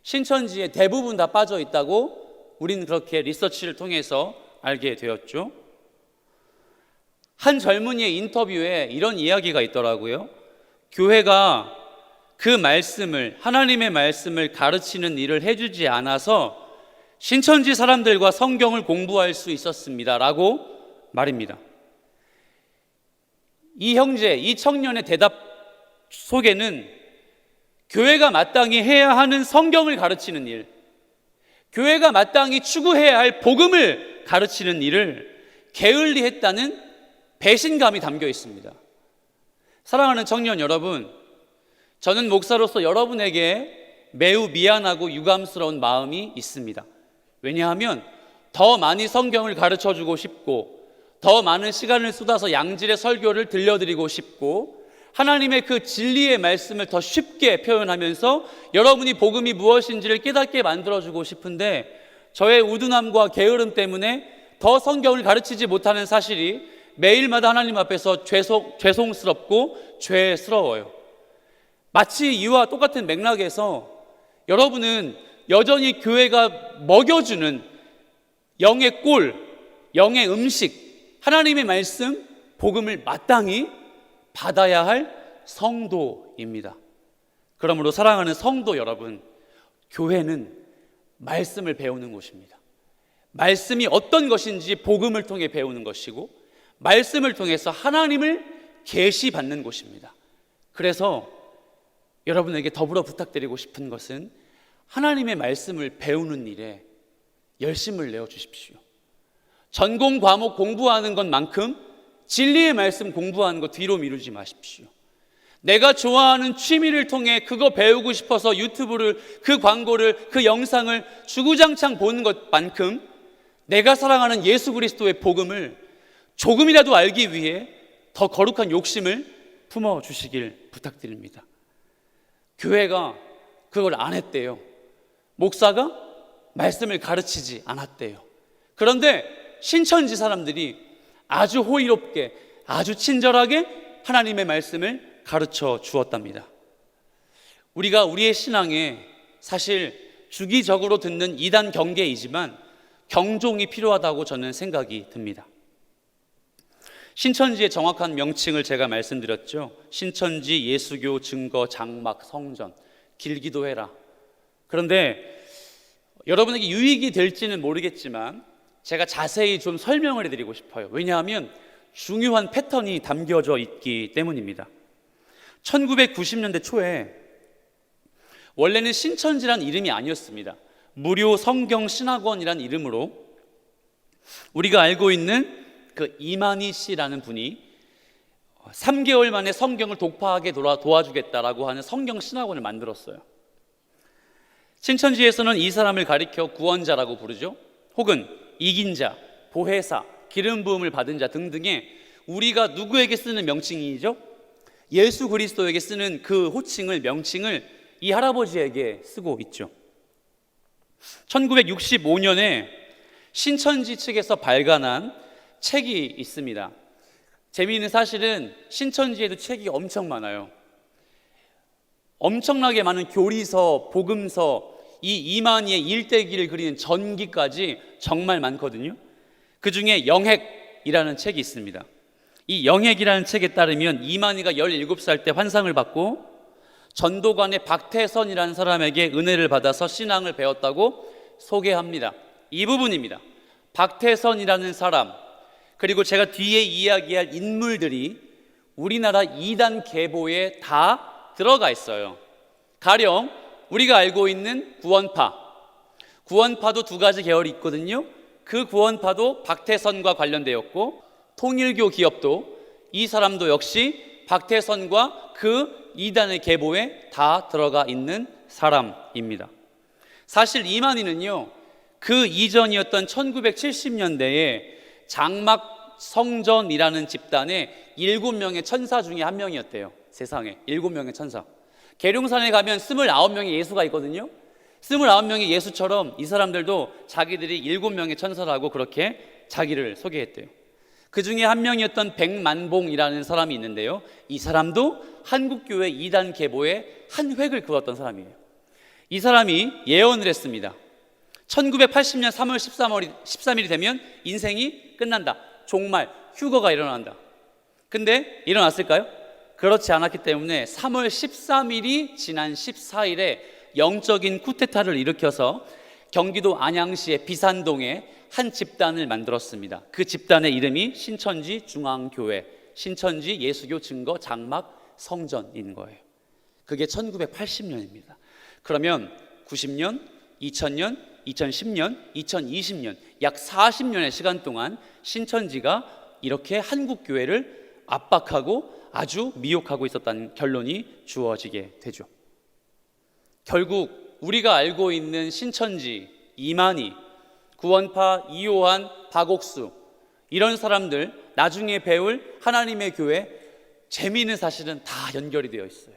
신천지에 대부분 다 빠져 있다고 우리는 그렇게 리서치를 통해서 알게 되었죠. 한 젊은이의 인터뷰에 이런 이야기가 있더라고요. 교회가 그 말씀을, 하나님의 말씀을 가르치는 일을 해주지 않아서 신천지 사람들과 성경을 공부할 수 있었습니다 라고 말입니다. 이 형제, 이 청년의 대답 속에는 교회가 마땅히 해야 하는 성경을 가르치는 일, 교회가 마땅히 추구해야 할 복음을 가르치는 일을 게을리 했다는 배신감이 담겨 있습니다. 사랑하는 청년 여러분, 저는 목사로서 여러분에게 매우 미안하고 유감스러운 마음이 있습니다. 왜냐하면 더 많이 성경을 가르쳐주고 싶고, 더 많은 시간을 쏟아서 양질의 설교를 들려드리고 싶고, 하나님의 그 진리의 말씀을 더 쉽게 표현하면서 여러분이 복음이 무엇인지를 깨닫게 만들어주고 싶은데, 저의 우둔함과 게으름 때문에 더 성경을 가르치지 못하는 사실이 매일마다 하나님 앞에서 죄송스럽고 죄스러워요. 마치 이와 똑같은 맥락에서 여러분은 여전히 교회가 먹여주는 영의 꼴, 영의 음식, 하나님의 말씀, 복음을 마땅히 받아야 할 성도입니다. 그러므로 사랑하는 성도 여러분, 교회는 말씀을 배우는 곳입니다. 말씀이 어떤 것인지 복음을 통해 배우는 것이고, 말씀을 통해서 하나님을 계시받는 곳입니다. 그래서 여러분에게 더불어 부탁드리고 싶은 것은 하나님의 말씀을 배우는 일에 열심을 내어 주십시오. 전공 과목 공부하는 것만큼 진리의 말씀 공부하는 것 뒤로 미루지 마십시오. 내가 좋아하는 취미를 통해 그거 배우고 싶어서 유튜브를, 그 광고를, 그 영상을 주구장창 보는 것만큼 내가 사랑하는 예수 그리스도의 복음을 조금이라도 알기 위해 더 거룩한 욕심을 품어주시길 부탁드립니다. 교회가 그걸 안 했대요. 목사가 말씀을 가르치지 않았대요. 그런데 신천지 사람들이 아주 호의롭게, 아주 친절하게 하나님의 말씀을 가르쳐 주었답니다. 우리가 우리의 신앙에 사실 주기적으로 듣는 이단 경계이지만 경종이 필요하다고 저는 생각이 듭니다. 신천지의 정확한 명칭을 제가 말씀드렸죠. 신천지 예수교 증거 장막 성전, 길기도 해라. 그런데 여러분에게 유익이 될지는 모르겠지만 제가 자세히 좀 설명을 해드리고 싶어요. 왜냐하면 중요한 패턴이 담겨져 있기 때문입니다. 1990년대 초에 원래는 신천지란 이름이 아니었습니다. 무료 성경 신학원이란 이름으로 우리가 알고 있는 그 이만희 씨라는 분이 3개월 만에 성경을 독파하게 도와주겠다라고 하는 성경 신학원을 만들었어요. 신천지에서는 이 사람을 가리켜 구원자라고 부르죠. 혹은 이긴 자, 보혜사, 기름 부음을 받은 자 등등의 우리가 누구에게 쓰는 명칭이죠? 예수 그리스도에게 쓰는 그 호칭을, 명칭을 이 할아버지에게 쓰고 있죠. 1965년에 신천지 측에서 발간한 책이 있습니다. 재미있는 사실은 신천지에도 책이 엄청 많아요. 엄청나게 많은 교리서, 복음서, 이 이만희의 일대기를 그리는 전기까지 정말 많거든요. 그 중에 영핵이라는 책이 있습니다. 이 영핵이라는 책에 따르면 이만희가 17살 때 환상을 받고 전도관의 박태선이라는 사람에게 은혜를 받아서 신앙을 배웠다고 소개합니다. 이 부분입니다. 박태선이라는 사람, 그리고 제가 뒤에 이야기할 인물들이 우리나라 이단 계보에 다 들어가 있어요. 가령 우리가 알고 있는 구원파도 두 가지 계열이 있거든요. 그 구원파도 박태선과 관련되었고, 통일교 기업도 이 사람도 역시 박태선과 그 이단의 계보에 다 들어가 있는 사람입니다. 사실 이만희는요, 그 이전이었던 1970년대에 장막 성전이라는 집단의 7명의 천사 중에 한 명이었대요. 세상에 7명의 천사. 계룡산에 가면 29명의 예수가 있거든요. 29명의 예수처럼 이 사람들도 자기들이 7명의 천사라고 그렇게 자기를 소개했대요. 그 중에 한 명이었던 백만봉이라는 사람이 있는데요, 이 사람도 한국교회 2단 계보의 한 획을 그었던 사람이에요. 이 사람이 예언을 했습니다. 1980년 3월 13일이 되면 인생이 끝난다, 종말, 휴거가 일어난다. 근데 일어났을까요? 그렇지 않았기 때문에 3월 13일이 지난 14일에 영적인 쿠데타를 일으켜서 경기도 안양시의 비산동에 한 집단을 만들었습니다. 그 집단의 이름이 신천지 중앙교회, 신천지 예수교 증거 장막 성전인 거예요. 그게 1980년입니다. 그러면 90년, 2000년, 2010년, 2020년 약 40년의 시간 동안 신천지가 이렇게 한국교회를 압박하고 아주 미혹하고 있었다는 결론이 주어지게 되죠. 결국 우리가 알고 있는 신천지, 이만희, 구원파, 이요한, 박옥수, 이런 사람들, 나중에 배울 하나님의 교회, 재미있는 사실은 다 연결이 되어 있어요.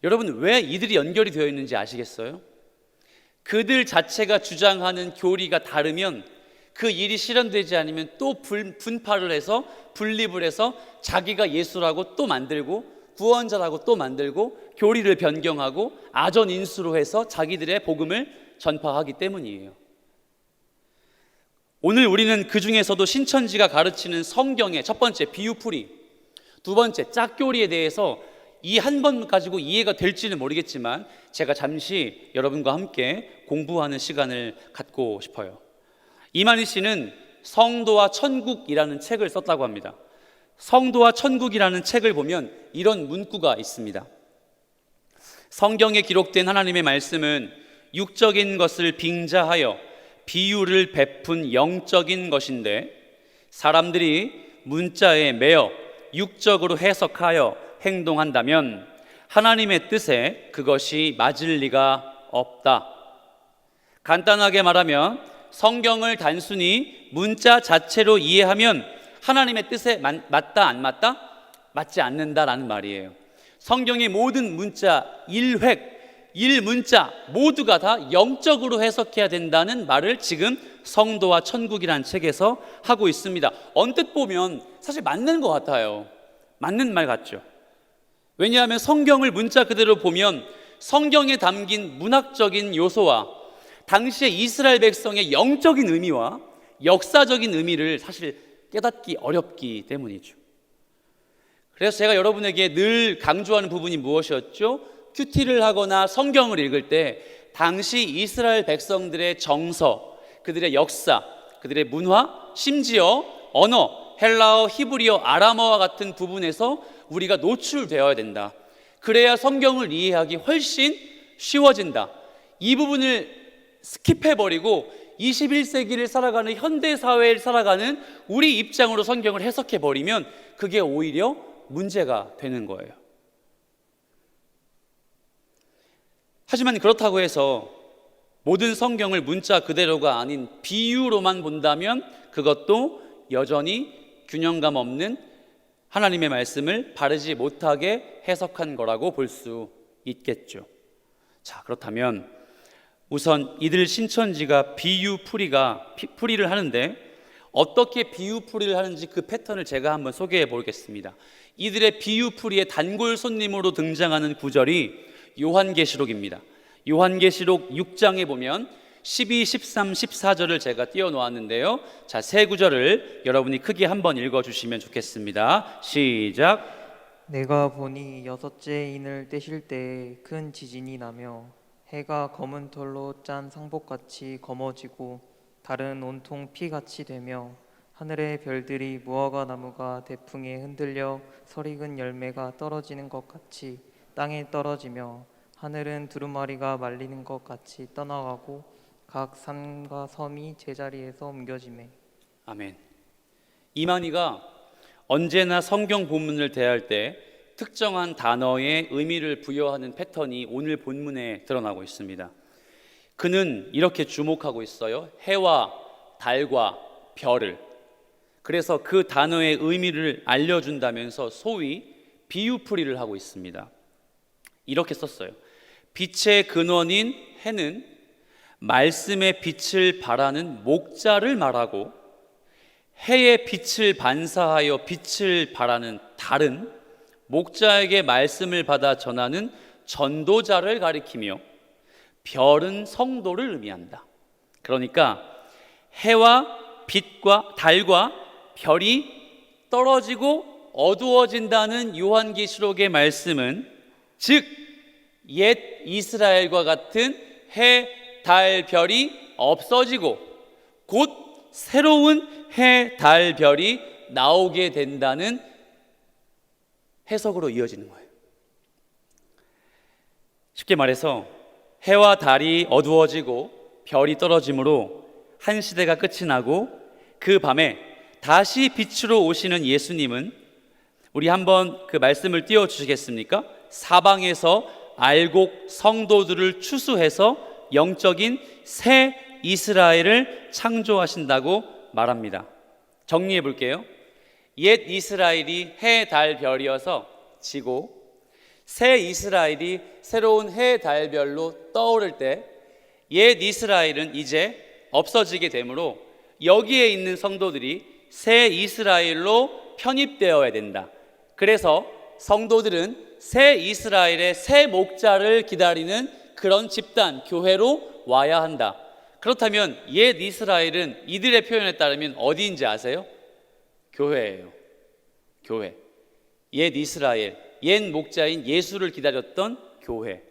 여러분, 왜 이들이 연결이 되어 있는지 아시겠어요? 그들 자체가 주장하는 교리가 다르면 그 일이 실현되지 않으면 또 분파를 해서 분립을 해서 자기가 예수라고 또 만들고 구원자라고 또 만들고 교리를 변경하고 아전인수로 해서 자기들의 복음을 전파하기 때문이에요. 오늘 우리는 그 중에서도 신천지가 가르치는 성경의 첫 번째 비유풀이, 두 번째 짝교리에 대해서 이 한 번 가지고 이해가 될지는 모르겠지만 제가 잠시 여러분과 함께 공부하는 시간을 갖고 싶어요. 이만희 씨는 성도와 천국이라는 책을 썼다고 합니다. 성도와 천국이라는 책을 보면 이런 문구가 있습니다. 성경에 기록된 하나님의 말씀은 육적인 것을 빙자하여 비유를 베푼 영적인 것인데 사람들이 문자에 매여 육적으로 해석하여 행동한다면 하나님의 뜻에 그것이 맞을 리가 없다. 간단하게 말하면 성경을 단순히 문자 자체로 이해하면 하나님의 뜻에 맞다 안 맞다? 맞지 않는다라는 말이에요. 성경의 모든 문자, 일문자 모두가 다 영적으로 해석해야 된다는 말을 지금 성도와 천국이라는 책에서 하고 있습니다. 언뜻 보면 사실 맞는 것 같아요. 맞는 말 같죠. 왜냐하면 성경을 문자 그대로 보면 성경에 담긴 문학적인 요소와 당시의 이스라엘 백성의 영적인 의미와 역사적인 의미를 사실 깨닫기 어렵기 때문이죠. 그래서 제가 여러분에게 늘 강조하는 부분이 무엇이었죠? 큐티를 하거나 성경을 읽을 때 당시 이스라엘 백성들의 정서, 그들의 역사, 그들의 문화, 심지어 언어, 헬라어, 히브리어, 아람어와 같은 부분에서 우리가 노출되어야 된다. 그래야 성경을 이해하기 훨씬 쉬워진다. 이 부분을 스킵해버리고 21세기를 살아가는 현대사회를 살아가는 우리 입장으로 성경을 해석해버리면 그게 오히려 문제가 되는 거예요. 하지만 그렇다고 해서 모든 성경을 문자 그대로가 아닌 비유로만 본다면 그것도 여전히 균형감 없는 하나님의 말씀을 바르지 못하게 해석한 거라고 볼 수 있겠죠. 자, 그렇다면 우선 이들 신천지가 풀이를 하는데 어떻게 비유풀이를 하는지 그 패턴을 제가 한번 소개해 보겠습니다. 이들의 비유풀이의 단골 손님으로 등장하는 구절이 요한계시록입니다. 요한계시록 6장에 보면 12, 13, 14절을 제가 띄워놓았는데요. 자, 세 구절을 여러분이 크게 한번 읽어주시면 좋겠습니다. 시작. 내가 보니 여섯째 인을 떼실 때에 큰 지진이 나며 해가 검은 털로 짠 상복같이 검어지고 달은 온통 피같이 되며 하늘의 별들이 무화과 나무가 대풍에 흔들려 설익은 열매가 떨어지는 것 같이 땅에 떨어지며 하늘은 두루마리가 말리는 것 같이 떠나가고 각 산과 섬이 제자리에서 옮겨지매. 아멘. 이만희가 언제나 성경 본문을 대할 때 특정한 단어에 의미를 부여하는 패턴이 오늘 본문에 드러나고 있습니다. 그는 이렇게 주목하고 있어요. 해와 달과 별을. 그래서 그 단어의 의미를 알려준다면서 소위 비유풀이를 하고 있습니다. 이렇게 썼어요. 빛의 근원인 해는 말씀의 빛을 발하는 목자를 말하고 해의 빛을 반사하여 빛을 발하는 달은 목자에게 말씀을 받아 전하는 전도자를 가리키며 별은 성도를 의미한다. 그러니까 해와 빛과 달과 별이 떨어지고 어두워진다는 요한계시록의 말씀은 즉 옛 이스라엘과 같은 해, 달, 별이 없어지고 곧 새로운 해, 달, 별이 나오게 된다는 해석으로 이어지는 거예요. 쉽게 말해서 해와 달이 어두워지고 별이 떨어짐으로 한 시대가 끝이 나고 그 밤에 다시 빛으로 오시는 예수님은 우리 한번 그 말씀을 띄워주시겠습니까? 사방에서 알곡 성도들을 추수해서 영적인 새 이스라엘을 창조하신다고 말합니다. 정리해 볼게요. 옛 이스라엘이 해, 달, 별이어서 지고 새 이스라엘이 새로운 해, 달, 별로 떠오를 때 옛 이스라엘은 이제 없어지게 되므로 여기에 있는 성도들이 새 이스라엘로 편입되어야 된다. 그래서 성도들은 새 이스라엘의 새 목자를 기다리는 그런 집단, 교회로 와야 한다. 그렇다면 옛 이스라엘은 이들의 표현에 따르면 어디인지 아세요? 교회예요. 교회. 옛 이스라엘, 옛 목자인 예수를 기다렸던 교회.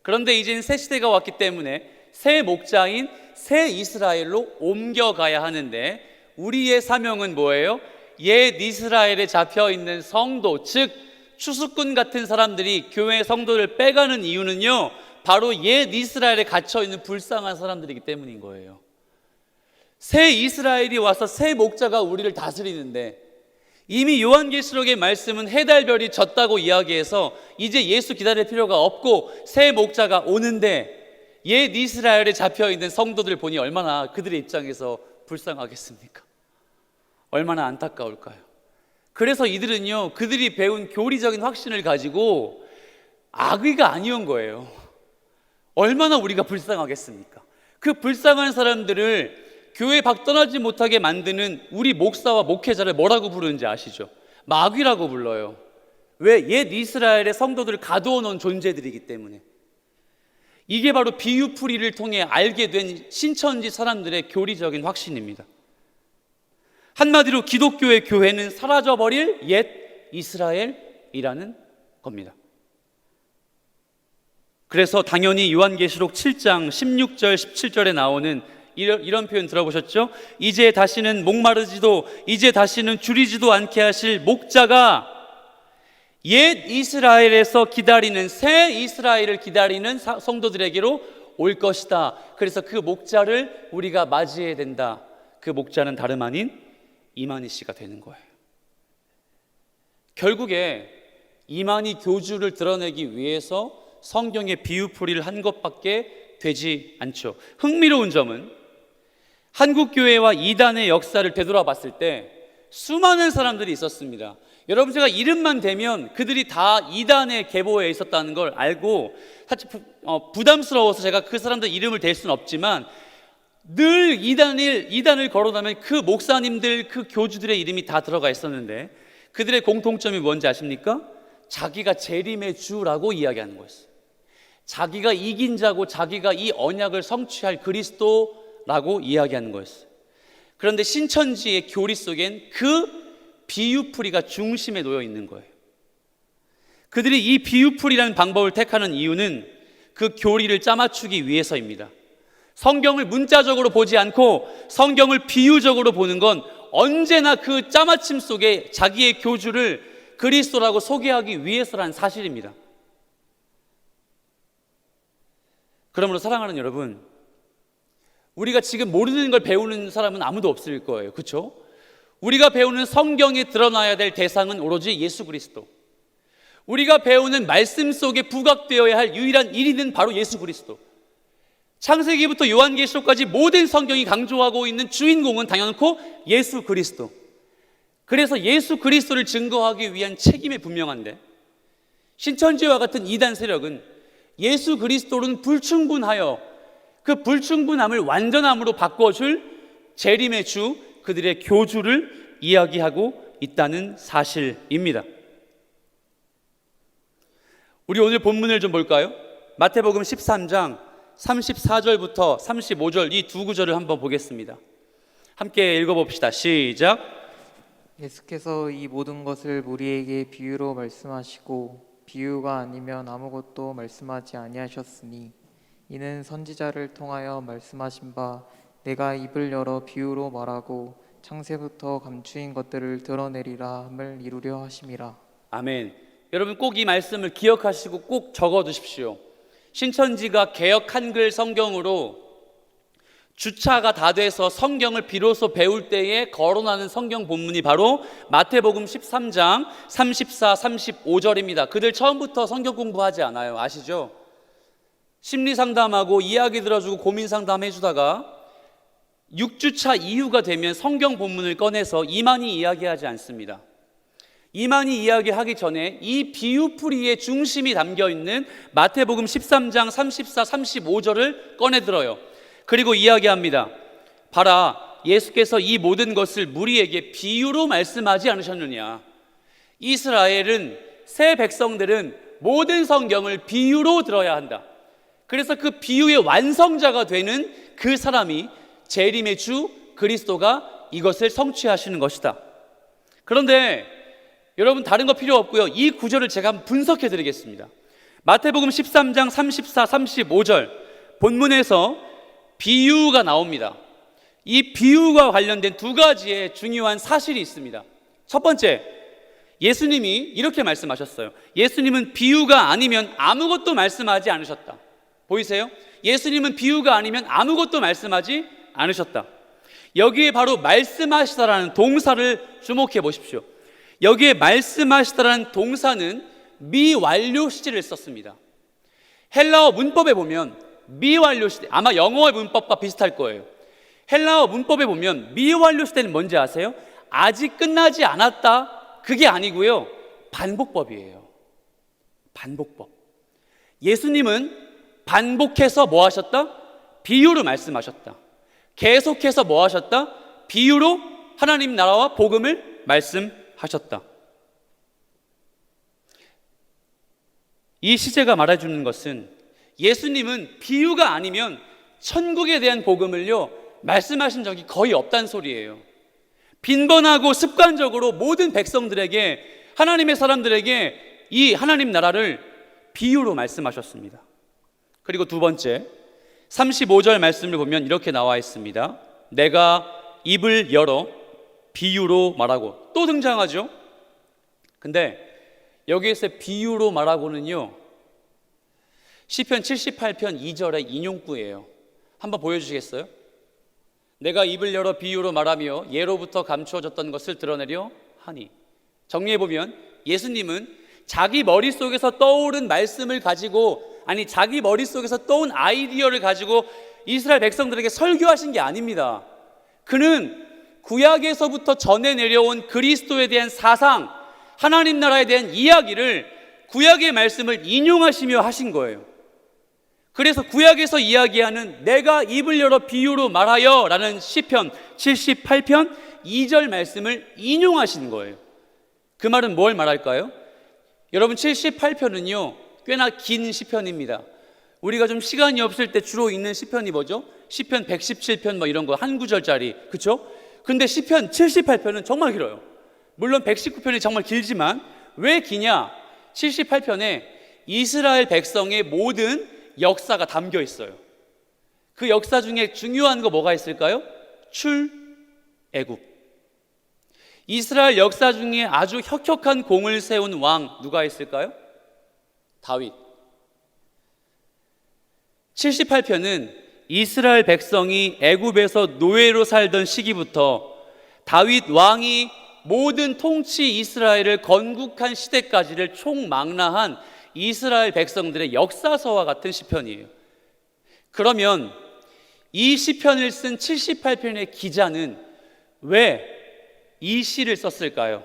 그런데 이제는 새 시대가 왔기 때문에 새 목자인 새 이스라엘로 옮겨가야 하는데 우리의 사명은 뭐예요? 옛 이스라엘에 잡혀있는 성도, 즉 추수꾼 같은 사람들이 교회 성도를 빼가는 이유는요, 바로 옛 이스라엘에 갇혀있는 불쌍한 사람들이기 때문인 거예요. 새 이스라엘이 와서 새 목자가 우리를 다스리는데 이미 요한계시록의 말씀은 해달별이 졌다고 이야기해서 이제 예수 기다릴 필요가 없고 새 목자가 오는데 옛 이스라엘에 잡혀있는 성도들 보니 얼마나 그들의 입장에서 불쌍하겠습니까? 얼마나 안타까울까요? 그래서 이들은요, 그들이 배운 교리적인 확신을 가지고 악의가 아니온 거예요. 얼마나 우리가 불쌍하겠습니까? 그 불쌍한 사람들을 교회 밖 떠나지 못하게 만드는 우리 목사와 목회자를 뭐라고 부르는지 아시죠? 마귀라고 불러요. 왜? 옛 이스라엘의 성도들을 가두어 놓은 존재들이기 때문에. 이게 바로 비유풀이를 통해 알게 된 신천지 사람들의 교리적인 확신입니다. 한마디로 기독교의 교회는 사라져버릴 옛 이스라엘이라는 겁니다. 그래서 당연히 요한계시록 7장 16절 17절에 나오는 이런 표현 들어보셨죠? 이제 다시는 목마르지도 이제 다시는 줄이지도 않게 하실 목자가 옛 이스라엘에서 기다리는 새 이스라엘을 기다리는 성도들에게로 올 것이다. 그래서 그 목자를 우리가 맞이해야 된다. 그 목자는 다름 아닌 이만희 씨가 되는 거예요. 결국에 이만희 교주를 드러내기 위해서 성경의 비유풀이를 한 것밖에 되지 않죠. 흥미로운 점은 한국교회와 이단의 역사를 되돌아봤을 때 수많은 사람들이 있었습니다. 여러분, 제가 이름만 대면 그들이 다 이단의 계보에 있었다는 걸 알고 사실 부담스러워서 제가 그 사람들 이름을 댈 수는 없지만 늘 이단을 거론하면 그 목사님들, 그 교주들의 이름이 다 들어가 있었는데 그들의 공통점이 뭔지 아십니까? 자기가 재림의 주라고 이야기하는 거였어요. 자기가 이긴 자고 자기가 이 언약을 성취할 그리스도라고 이야기하는 거였어요. 그런데 신천지의 교리 속엔 그 비유풀이가 중심에 놓여 있는 거예요. 그들이 이 비유풀이라는 방법을 택하는 이유는 그 교리를 짜맞추기 위해서입니다. 성경을 문자적으로 보지 않고 성경을 비유적으로 보는 건 언제나 그 짜맞춤 속에 자기의 교주를 그리스도라고 소개하기 위해서라는 사실입니다. 그러므로 사랑하는 여러분, 우리가 지금 모르는 걸 배우는 사람은 아무도 없을 거예요. 그렇죠? 우리가 배우는 성경에 드러나야 될 대상은 오로지 예수 그리스도. 우리가 배우는 말씀 속에 부각되어야 할 유일한 일인은 바로 예수 그리스도. 창세기부터 요한계시록까지 모든 성경이 강조하고 있는 주인공은 당연코 예수 그리스도. 그래서 예수 그리스도를 증거하기 위한 책임이 분명한데 신천지와 같은 이단 세력은 예수 그리스도는 불충분하여 그 불충분함을 완전함으로 바꿔줄 재림의 주 그들의 교주를 이야기하고 있다는 사실입니다. 우리 오늘 본문을 좀 볼까요? 마태복음 13장 34절부터 35절 이 두 구절을 한번 보겠습니다. 함께 읽어봅시다. 시작. 예수께서 이 모든 것을 무리에게 비유로 말씀하시고 비유가 아니면 아무것도 말씀하지 아니하셨으니 이는 선지자를 통하여 말씀하신 바 내가 입을 열어 비유로 말하고 창세부터 감추인 것들을 드러내리라 함을 이루려 하심이라. 아멘. 여러분 꼭 이 말씀을 기억하시고 꼭 적어두십시오. 신천지가 개역 한글 성경으로 주차가 다 돼서 성경을 비로소 배울 때에 거론하는 성경 본문이 바로 마태복음 13장 34, 35절입니다. 그들 처음부터 성경 공부하지 않아요. 아시죠? 심리 상담하고 이야기 들어주고 고민 상담 해주다가 6주차 이후가 되면 성경 본문을 꺼내서 이만희 이야기하지 않습니다. 이만희 이야기하기 전에 이 비유풀이의 중심이 담겨있는 마태복음 13장 34, 35절을 꺼내들어요. 그리고 이야기합니다. 봐라, 예수께서 이 모든 것을 무리에게 비유로 말씀하지 않으셨느냐. 이스라엘은, 새 백성들은 모든 성경을 비유로 들어야 한다. 그래서 그 비유의 완성자가 되는 그 사람이 재림의 주 그리스도가 이것을 성취하시는 것이다. 그런데 여러분 다른 거 필요 없고요. 이 구절을 제가 한번 분석해 드리겠습니다. 마태복음 13장 34, 35절 본문에서 비유가 나옵니다. 이 비유와 관련된 두 가지의 중요한 사실이 있습니다. 첫 번째, 예수님이 이렇게 말씀하셨어요. 예수님은 비유가 아니면 아무것도 말씀하지 않으셨다. 보이세요? 예수님은 비유가 아니면 아무것도 말씀하지 않으셨다. 여기에 바로 말씀하시다라는 동사를 주목해 보십시오. 여기에 말씀하시다라는 동사는 미완료 시제를 썼습니다. 헬라어 문법에 보면 미완료 시대, 아마 영어의 문법과 비슷할 거예요. 헬라어 문법에 보면 미완료 시대는 뭔지 아세요? 아직 끝나지 않았다, 그게 아니고요, 반복법이에요. 반복법. 예수님은 반복해서 뭐 하셨다? 비유로 말씀하셨다. 계속해서 뭐 하셨다? 비유로 하나님 나라와 복음을 말씀하셨다. 이 시제가 말해주는 것은 예수님은 비유가 아니면 천국에 대한 복음을요 말씀하신 적이 거의 없다는 소리예요. 빈번하고 습관적으로 모든 백성들에게, 하나님의 사람들에게 이 하나님 나라를 비유로 말씀하셨습니다. 그리고 두 번째, 35절 말씀을 보면 이렇게 나와 있습니다. 내가 입을 열어 비유로 말하고, 또 등장하죠. 근데 여기에서 비유로 말하고는요 시편 78편 2절의 인용구예요. 한번 보여주시겠어요? 내가 입을 열어 비유로 말하며 예로부터 감추어졌던 것을 드러내려 하니. 정리해보면 예수님은 자기 머릿속에서 떠오른 말씀을 가지고, 아니 자기 머릿속에서 떠온 아이디어를 가지고 이스라엘 백성들에게 설교하신 게 아닙니다. 그는 구약에서부터 전해 내려온 그리스도에 대한 사상, 하나님 나라에 대한 이야기를 구약의 말씀을 인용하시며 하신 거예요. 그래서 구약에서 이야기하는 내가 입을 열어 비유로 말하여 라는 시편 78편 2절 말씀을 인용하신 거예요. 그 말은 뭘 말할까요? 여러분 78편은요 꽤나 긴 시편입니다. 우리가 좀 시간이 없을 때 주로 읽는 시편이 뭐죠? 시편 117편 뭐 이런 거 한 구절짜리, 그렇죠? 근데 시편 78편은 정말 길어요. 물론 119편이 정말 길지만 왜 기냐? 78편에 이스라엘 백성의 모든 역사가 담겨 있어요. 그 역사 중에 중요한 거 뭐가 있을까요? 출애굽. 이스라엘 역사 중에 아주 혁혁한 공을 세운 왕 누가 있을까요? 다윗. 78편은 이스라엘 백성이 애굽에서 노예로 살던 시기부터 다윗 왕이 모든 통치 이스라엘을 건국한 시대까지를 총망라한 이스라엘 백성들의 역사서와 같은 시편이에요. 그러면 이 시편을 쓴 78편의 기자는 왜 이 시를 썼을까요?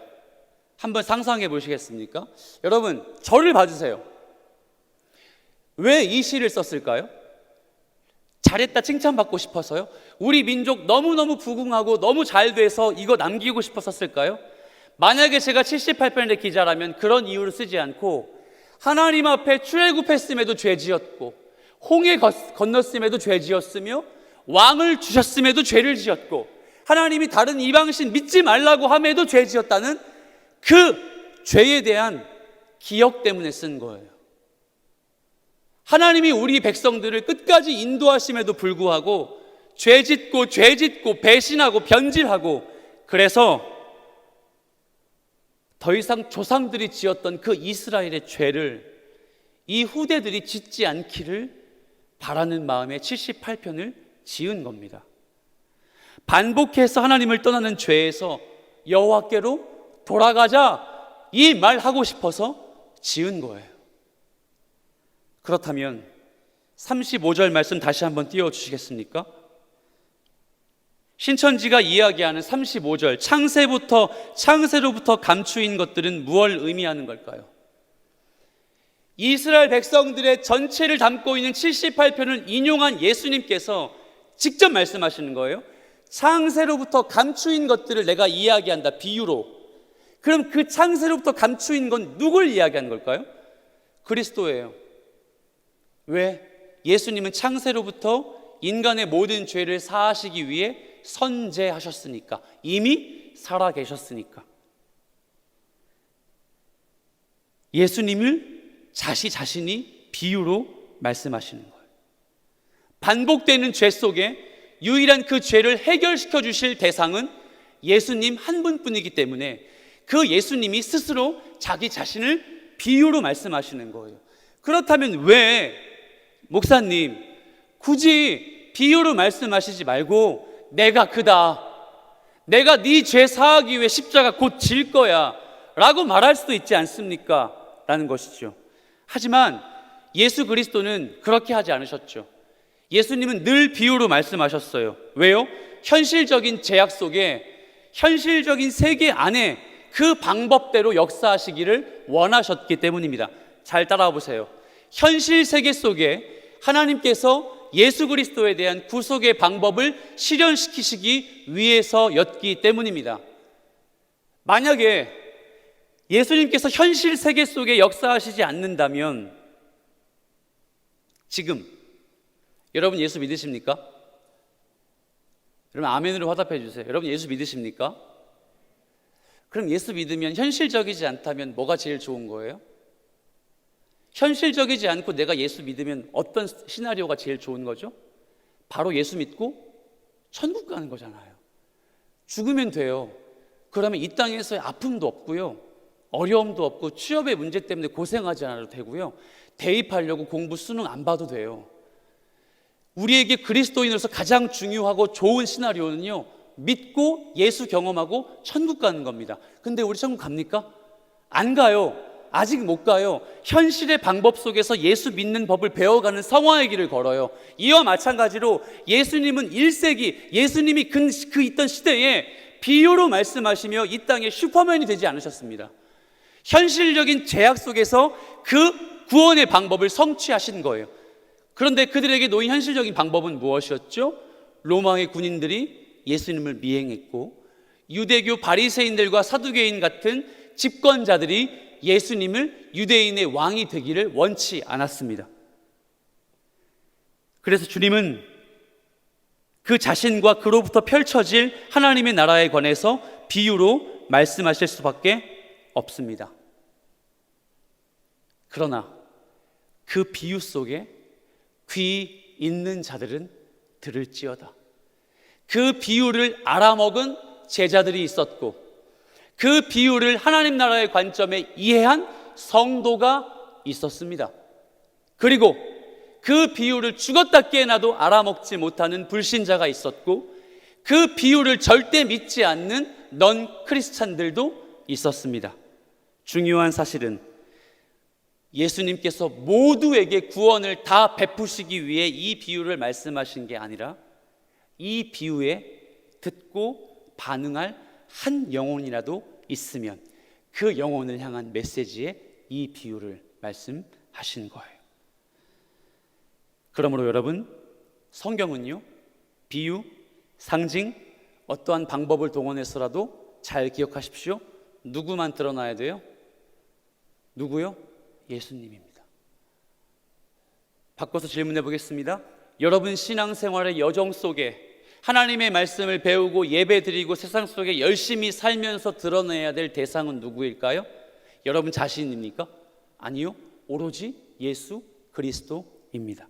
한번 상상해 보시겠습니까? 여러분 저를 봐주세요. 왜 이 시를 썼을까요? 잘했다 칭찬받고 싶어서요? 우리 민족 너무너무 부궁하고 너무 잘 돼서 이거 남기고 싶었을까요? 만약에 제가 78편의 기자라면 그런 이유를 쓰지 않고 하나님 앞에 출애굽했음에도 죄지었고 홍해 건넜음에도 죄지었으며 왕을 주셨음에도 죄를 지었고 하나님이 다른 이방신 믿지 말라고 함에도 죄지었다는 그 죄에 대한 기억 때문에 쓴 거예요. 하나님이 우리 백성들을 끝까지 인도하심에도 불구하고 죄짓고 배신하고 변질하고 그래서 더 이상 조상들이 지었던 그 이스라엘의 죄를 이 후대들이 짓지 않기를 바라는 마음에 78편을 지은 겁니다. 반복해서 하나님을 떠나는 죄에서 여호와께로 돌아가자 이 말 하고 싶어서 지은 거예요. 그렇다면 35절 말씀 다시 한번 띄워주시겠습니까? 신천지가 이야기하는 35절 창세로부터 감추인 것들은 무엇을 의미하는 걸까요? 이스라엘 백성들의 전체를 담고 있는 78편을 인용한 예수님께서 직접 말씀하시는 거예요. 창세로부터 감추인 것들을 내가 이야기한다, 비유로. 그럼 그 창세로부터 감추인 건 누굴 이야기하는 걸까요? 그리스도예요. 왜? 예수님은 창세로부터 인간의 모든 죄를 사하시기 위해 선제하셨으니까, 이미 살아 계셨으니까. 예수님을 자신이 비유로 말씀하시는 거예요. 반복되는 죄 속에 유일한 그 죄를 해결시켜 주실 대상은 예수님 한 분뿐이기 때문에 그 예수님이 스스로 자기 자신을 비유로 말씀하시는 거예요. 그렇다면 왜 목사님 굳이 비유로 말씀하시지 말고 내가 그다, 내가 네 죄 사하기 위해 십자가 곧 질 거야 라고 말할 수도 있지 않습니까? 라는 것이죠. 하지만 예수 그리스도는 그렇게 하지 않으셨죠. 예수님은 늘 비유로 말씀하셨어요. 왜요? 현실적인 제약 속에 현실적인 세계 안에 그 방법대로 역사하시기를 원하셨기 때문입니다. 잘 따라와 보세요. 현실 세계 속에 하나님께서 예수 그리스도에 대한 구속의 방법을 실현시키시기 위해서였기 때문입니다. 만약에 예수님께서 현실 세계 속에 역사하시지 않는다면 지금 여러분 예수 믿으십니까? 여러분 아멘으로 화답해 주세요. 여러분 예수 믿으십니까? 그럼 예수 믿으면 현실적이지 않다면 뭐가 제일 좋은 거예요? 현실적이지 않고 내가 예수 믿으면 어떤 시나리오가 제일 좋은 거죠? 바로 예수 믿고 천국 가는 거잖아요. 죽으면 돼요. 그러면 이 땅에서의 아픔도 없고요, 어려움도 없고, 취업의 문제 때문에 고생하지 않아도 되고요, 대입하려고 공부 수능 안 봐도 돼요. 우리에게 그리스도인으로서 가장 중요하고 좋은 시나리오는요, 믿고 예수 경험하고 천국 가는 겁니다. 근데 우리 천국 갑니까? 안 가요. 아직 못 가요. 현실의 방법 속에서 예수 믿는 법을 배워가는 성화의 길을 걸어요. 이와 마찬가지로 예수님은 1세기 예수님이 그 있던 시대에 비유로 말씀하시며 이 땅에 슈퍼맨이 되지 않으셨습니다. 현실적인 제약 속에서 그 구원의 방법을 성취하신 거예요. 그런데 그들에게 놓인 현실적인 방법은 무엇이었죠? 로마의 군인들이 예수님을 미행했고, 유대교 바리새인들과 사두개인 같은 집권자들이 예수님을 유대인의 왕이 되기를 원치 않았습니다. 그래서 주님은 그 자신과 그로부터 펼쳐질 하나님의 나라에 관해서 비유로 말씀하실 수밖에 없습니다. 그러나 그 비유 속에 귀 있는 자들은 들을지어다. 그 비유를 알아먹은 제자들이 있었고, 그 비유를 하나님 나라의 관점에 이해한 성도가 있었습니다. 그리고 그 비유를 죽었다 깨어나도 알아먹지 못하는 불신자가 있었고, 그 비유를 절대 믿지 않는 넌 크리스찬들도 있었습니다. 중요한 사실은 예수님께서 모두에게 구원을 다 베푸시기 위해 이 비유를 말씀하신 게 아니라 이 비유에 듣고 반응할 한 영혼이라도 있으면 그 영혼을 향한 메시지에 이 비유를 말씀하신 거예요. 그러므로 여러분, 성경은요, 비유, 상징, 어떠한 방법을 동원해서라도 잘 기억하십시오. 누구만 드러나야 돼요? 누구요? 예수님입니다. 바꿔서 질문해 보겠습니다. 여러분 신앙생활의 여정 속에 하나님의 말씀을 배우고 예배드리고 세상 속에 열심히 살면서 드러내야 될 대상은 누구일까요? 여러분 자신입니까? 아니요, 오로지 예수 그리스도입니다.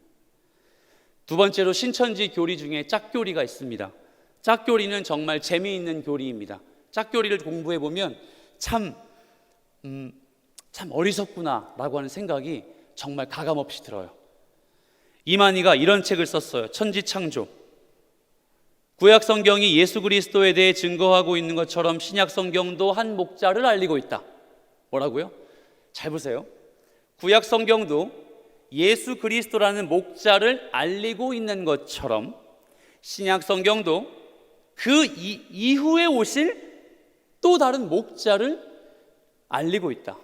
두 번째로 신천지 교리 중에 짝교리가 있습니다. 짝교리는 정말 재미있는 교리입니다. 짝교리를 공부해 보면 참 어리석구나 라고 하는 생각이 정말 가감없이 들어요. 이만희가 이런 책을 썼어요. 천지창조. 구약 성경이 예수 그리스도에 대해 증거하고 있는 것처럼 신약 성경도 한 목자를 알리고 있다. 뭐라고요? 잘 보세요. 구약 성경도 예수 그리스도라는 목자를 알리고 있는 것처럼 신약 성경도 그 이후에 오실 또 다른 목자를 알리고 있다.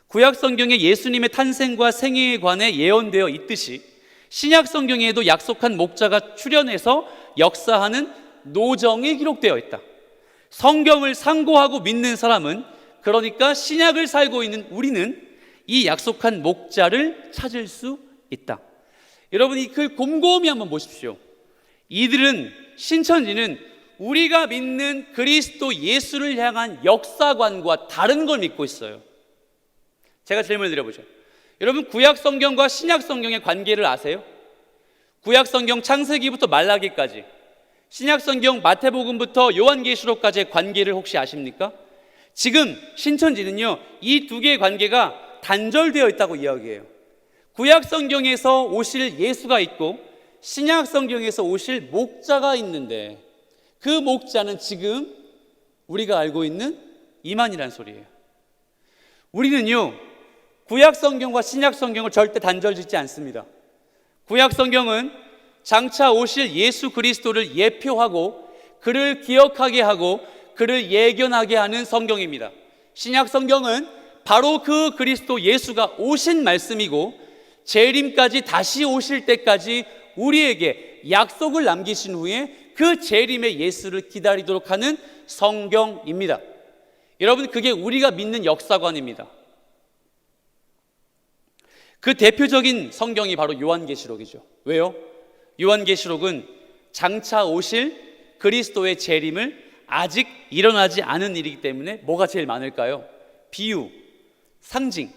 구약 성경에 예수님의 탄생과 생애에 관해 예언되어 있듯이 신약 성경에도 약속한 목자가 출현해서 역사하는 노정이 기록되어 있다. 성경을 상고하고 믿는 사람은, 그러니까 신약을 살고 있는 우리는 이 약속한 목자를 찾을 수 있다. 여러분 이 글 곰곰이 한번 보십시오. 이들은, 신천지는 우리가 믿는 그리스도 예수를 향한 역사관과 다른 걸 믿고 있어요. 제가 질문을 드려보죠. 여러분 구약 성경과 신약 성경의 관계를 아세요? 구약 성경 창세기부터 말라기까지, 신약 성경 마태복음부터 요한계시록까지의 관계를 혹시 아십니까? 지금 신천지는요, 이 두 개의 관계가 단절되어 있다고 이야기해요. 구약 성경에서 오실 예수가 있고 신약 성경에서 오실 목자가 있는데, 그 목자는 지금 우리가 알고 있는 이만희란 소리예요. 우리는요, 구약 성경과 신약 성경을 절대 단절 짓지 않습니다. 구약 성경은 장차 오실 예수 그리스도를 예표하고 그를 기억하게 하고 그를 예견하게 하는 성경입니다. 신약 성경은 바로 그 그리스도 예수가 오신 말씀이고 재림까지 다시 오실 때까지 우리에게 약속을 남기신 후에 그 재림의 예수를 기다리도록 하는 성경입니다. 여러분 그게 우리가 믿는 역사관입니다. 그 대표적인 성경이 바로 요한계시록이죠. 왜요? 요한계시록은 장차 오실 그리스도의 재림을 아직 일어나지 않은 일이기 때문에 뭐가 제일 많을까요? 비유, 상징,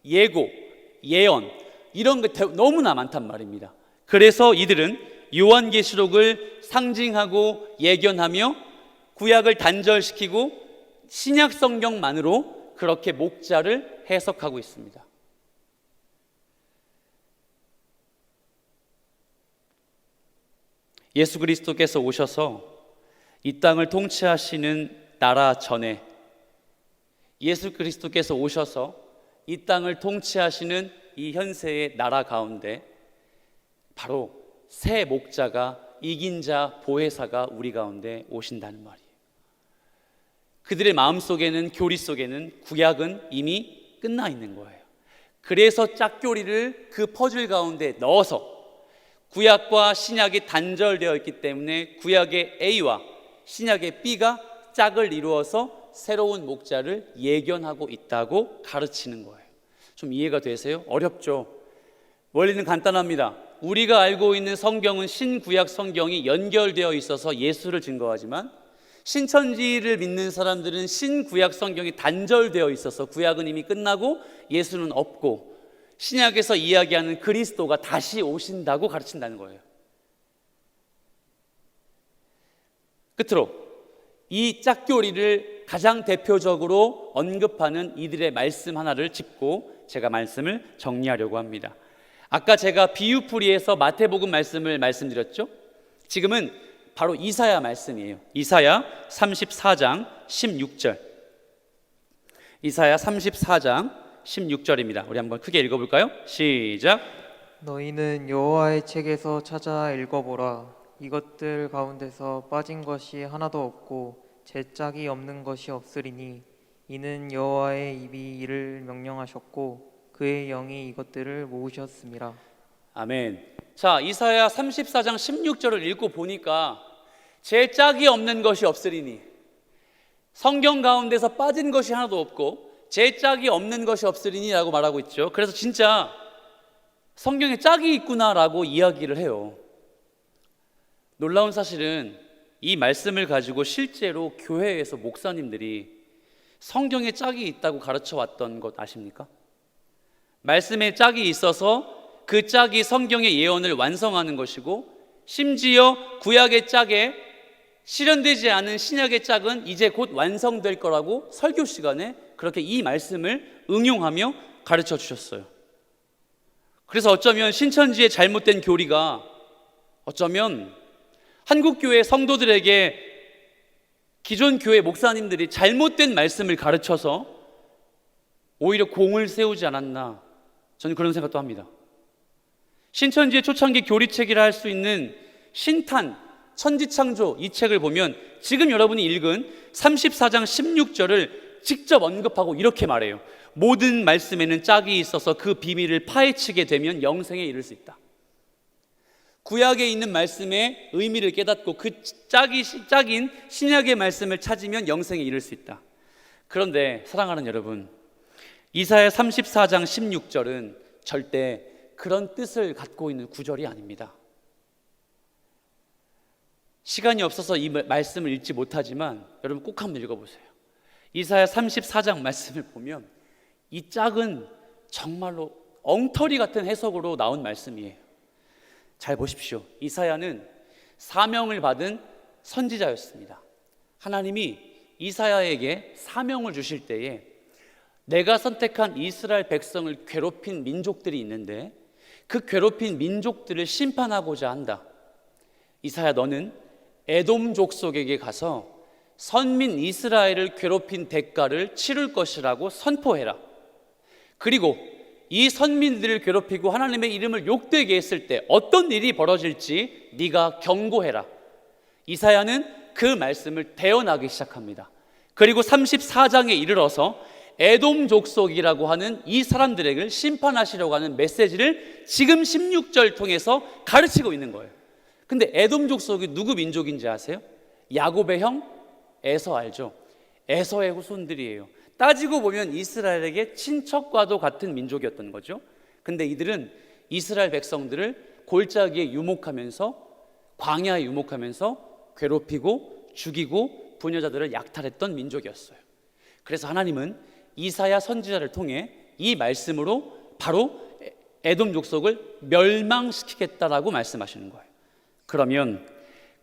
예고, 예언, 이런 게 너무나 많단 말입니다. 그래서 이들은 요한계시록을 상징하고 예견하며 구약을 단절시키고 신약 성경만으로 그렇게 목자를 해석하고 있습니다. 예수 그리스도께서 오셔서 이 땅을 통치하시는 나라 전에, 예수 그리스도께서 오셔서 이 땅을 통치하시는 이 현세의 나라 가운데 바로 새 목자가, 이긴 자, 보혜사가 우리 가운데 오신다는 말이에요. 그들의 마음속에는, 교리 속에는 구약은 이미 끝나 있는 거예요. 그래서 짝교리를 그 퍼즐 가운데 넣어서 구약과 신약이 단절되어 있기 때문에 구약의 A와 신약의 B가 짝을 이루어서 새로운 목자를 예견하고 있다고 가르치는 거예요. 좀 이해가 되세요? 어렵죠? 원리는 간단합니다. 우리가 알고 있는 성경은 신구약 성경이 연결되어 있어서 예수를 증거하지만, 신천지를 믿는 사람들은 신구약 성경이 단절되어 있어서 구약은 이미 끝나고 예수는 없고 신약에서 이야기하는 그리스도가 다시 오신다고 가르친다는 거예요. 끝으로 이 짝교리를 가장 대표적으로 언급하는 이들의 말씀 하나를 짚고 제가 말씀을 정리하려고 합니다. 아까 제가 비유풀이에서 마태복음 말씀을 말씀드렸죠? 지금은 바로 이사야 말씀이에요. 이사야 34장 16절. 이사야 34장 16절입니다. 우리 한번 크게 읽어볼까요? 시작. 너희는 여호와의 책에서 찾아 읽어보라. 이것들 가운데서 빠진 것이 하나도 없고 제짝이 없는 것이 없으리니 이는 여호와의 입이 이를 명령하셨고 그의 영이 이것들을 모으셨음이라. 아멘. 자, 이사야 34장 16절을 읽고 보니까 제 짝이 없는 것이 없으리니, 성경 가운데서 빠진 것이 하나도 없고 제 짝이 없는 것이 없으리니 라고 말하고 있죠. 그래서 진짜 성경에 짝이 있구나라고 이야기를 해요. 놀라운 사실은 이 말씀을 가지고 실제로 교회에서 목사님들이 성경에 짝이 있다고 가르쳐 왔던 것 아십니까? 말씀에 짝이 있어서 그 짝이 성경의 예언을 완성하는 것이고, 심지어 구약의 짝에 실현되지 않은 신약의 짝은 이제 곧 완성될 거라고 설교 시간에 그렇게 이 말씀을 응용하며 가르쳐 주셨어요. 그래서 어쩌면 신천지의 잘못된 교리가 어쩌면 한국교회 성도들에게 기존 교회 목사님들이 잘못된 말씀을 가르쳐서 오히려 공을 세우지 않았나, 저는 그런 생각도 합니다. 신천지의 초창기 교리책이라 할 수 있는 신탄, 천지창조 이 책을 보면 지금 여러분이 읽은 34장 16절을 직접 언급하고 이렇게 말해요. 모든 말씀에는 짝이 있어서 그 비밀을 파헤치게 되면 영생에 이를 수 있다. 구약에 있는 말씀의 의미를 깨닫고 그 짝인 신약의 말씀을 찾으면 영생에 이를 수 있다. 그런데 사랑하는 여러분, 이사야 34장 16절은 절대 그런 뜻을 갖고 있는 구절이 아닙니다. 시간이 없어서 이 말씀을 읽지 못하지만 여러분 꼭 한번 읽어보세요. 이사야 34장 말씀을 보면 이 짝은 정말로 엉터리 같은 해석으로 나온 말씀이에요. 잘 보십시오. 이사야는 사명을 받은 선지자였습니다. 하나님이 이사야에게 사명을 주실 때에 내가 선택한 이스라엘 백성을 괴롭힌 민족들이 있는데 그 괴롭힌 민족들을 심판하고자 한다. 이사야, 너는 에돔 족속에게 가서 선민 이스라엘을 괴롭힌 대가를 치를 것이라고 선포해라. 그리고 이 선민들을 괴롭히고 하나님의 이름을 욕되게 했을 때 어떤 일이 벌어질지 네가 경고해라. 이사야는 그 말씀을 대언하기 시작합니다. 그리고 34장에 이르러서 에돔 족속이라고 하는 이 사람들에게 심판하시려고 하는 메시지를 지금 16절 통해서 가르치고 있는 거예요. 근데 에돔 족속이 누구 민족인지 아세요? 야곱의 형 에서 알죠? 에서의 후손들이에요. 따지고 보면 이스라엘에게 친척과도 같은 민족이었던 거죠. 근데 이들은 이스라엘 백성들을 골짜기에 유목하면서, 광야에 유목하면서 괴롭히고 죽이고 부녀자들을 약탈했던 민족이었어요. 그래서 하나님은 이사야 선지자를 통해 이 말씀으로 바로 에돔 족속을 멸망시키겠다라고 말씀하시는 거예요. 그러면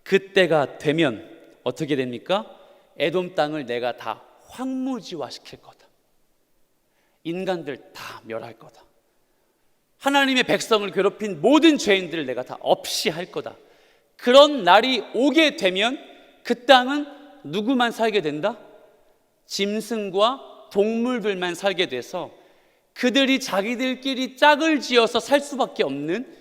그때가 되면 어떻게 됩니까? 에돔 땅을 내가 다 황무지화시킬 거다. 인간들 다 멸할 거다. 하나님의 백성을 괴롭힌 모든 죄인들을 내가 다 없이 할 거다. 그런 날이 오게 되면 그 땅은 누구만 살게 된다? 짐승과 동물들만 살게 돼서 그들이 자기들끼리 짝을 지어서 살 수밖에 없는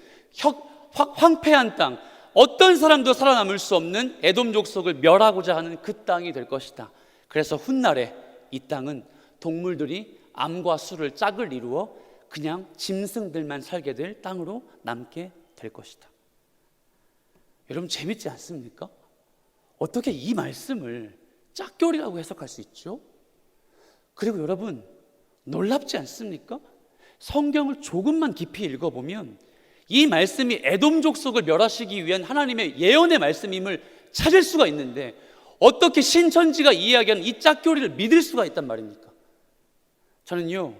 황폐한 땅, 어떤 사람도 살아남을 수 없는 에돔 족속을 멸하고자 하는 그 땅이 될 것이다. 그래서 훗날에 이 땅은 동물들이 암과 수를 짝을 이루어 그냥 짐승들만 살게 될 땅으로 남게 될 것이다. 여러분 재밌지 않습니까? 어떻게 이 말씀을 짝교리라고 해석할 수 있죠? 그리고 여러분 놀랍지 않습니까? 성경을 조금만 깊이 읽어보면 이 말씀이 에돔 족속을 멸하시기 위한 하나님의 예언의 말씀임을 찾을 수가 있는데 어떻게 신천지가 이야기하는 이 짝교리를 믿을 수가 있단 말입니까? 저는요,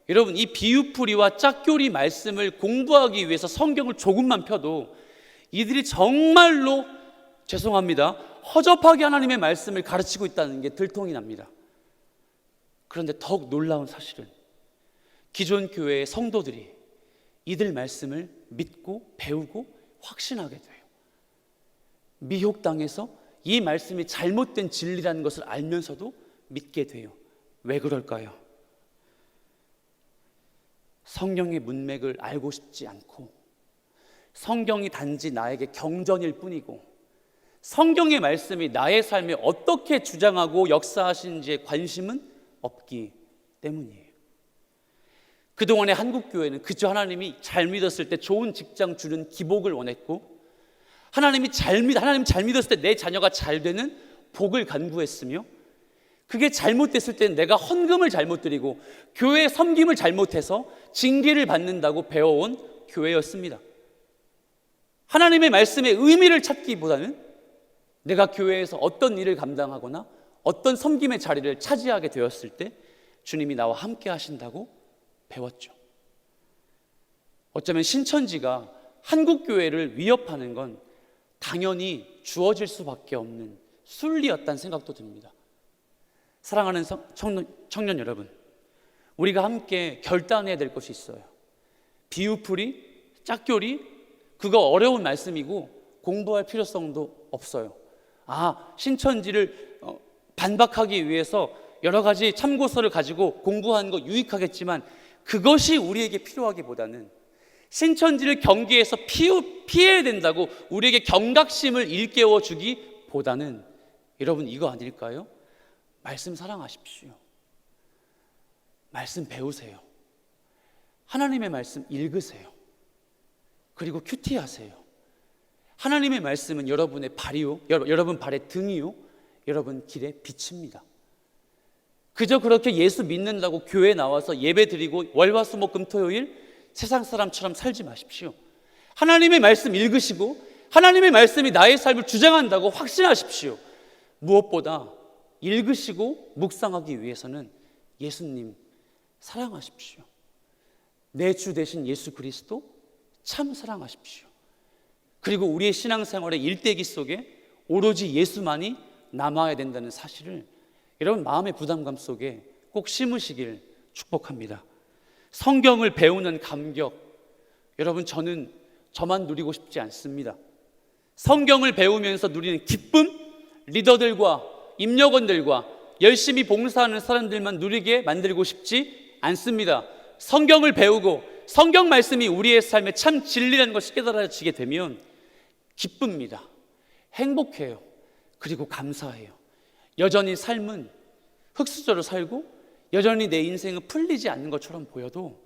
여러분 이 비유풀이와 짝교리 말씀을 공부하기 위해서 성경을 조금만 펴도 이들이 정말로 죄송합니다, 허접하게 하나님의 말씀을 가르치고 있다는 게 들통이 납니다. 그런데 더욱 놀라운 사실은 기존 교회의 성도들이 이들 말씀을 믿고 배우고 확신하게 돼요. 미혹당해서 이 말씀이 잘못된 진리라는 것을 알면서도 믿게 돼요. 왜 그럴까요? 성경의 문맥을 알고 싶지 않고 성경이 단지 나에게 경전일 뿐이고 성경의 말씀이 나의 삶에 어떻게 주장하고 역사하시는지에 관심은 없기 때문이에요. 그동안의 한국교회는 그저 하나님이 잘 믿었을 때 좋은 직장 주는 기복을 원했고, 하나님 잘 믿었을 때 내 자녀가 잘 되는 복을 간구했으며, 그게 잘못됐을 때 내가 헌금을 잘못 드리고 교회 섬김을 잘못해서 징계를 받는다고 배워온 교회였습니다. 하나님의 말씀의 의미를 찾기보다는 내가 교회에서 어떤 일을 감당하거나 어떤 섬김의 자리를 차지하게 되었을 때 주님이 나와 함께 하신다고 배웠죠. 어쩌면 신천지가 한국교회를 위협하는 건 당연히 주어질 수밖에 없는 순리였다는 생각도 듭니다. 사랑하는 청년 여러분, 우리가 함께 결단해야 될 것이 있어요. 비유풀이, 짝교리, 그거 어려운 말씀이고 공부할 필요성도 없어요. 신천지를 반박하기 위해서 여러 가지 참고서를 가지고 공부하는 거 유익하겠지만 그것이 우리에게 필요하기보다는 신천지를 경계에서 피해야 된다고 우리에게 경각심을 일깨워 주기보다는 여러분 이거 아닐까요? 말씀 사랑하십시오. 말씀 배우세요. 하나님의 말씀 읽으세요. 그리고 큐티하세요. 하나님의 말씀은 여러분의 발이요, 여러분 발의 등이요, 여러분 길의 빛입니다. 그저 그렇게 예수 믿는다고 교회에 나와서 예배 드리고 월화수목금토요일 세상 사람처럼 살지 마십시오. 하나님의 말씀 읽으시고 하나님의 말씀이 나의 삶을 주장한다고 확신하십시오. 무엇보다 읽으시고 묵상하기 위해서는 예수님 사랑하십시오. 내 주 되신 예수 그리스도 참 사랑하십시오. 그리고 우리의 신앙생활의 일대기 속에 오로지 예수만이 남아야 된다는 사실을 여러분 마음의 부담감 속에 꼭 심으시길 축복합니다. 성경을 배우는 감격, 여러분 저만 누리고 싶지 않습니다. 성경을 배우면서 누리는 기쁨, 리더들과 임력원들과 열심히 봉사하는 사람들만 누리게 만들고 싶지 않습니다. 성경을 배우고 성경 말씀이 우리의 삶에 참 진리라는 것이 깨달아지게 되면 기쁩니다. 행복해요. 그리고 감사해요. 여전히 삶은 흙수저로 살고 여전히 내 인생은 풀리지 않는 것처럼 보여도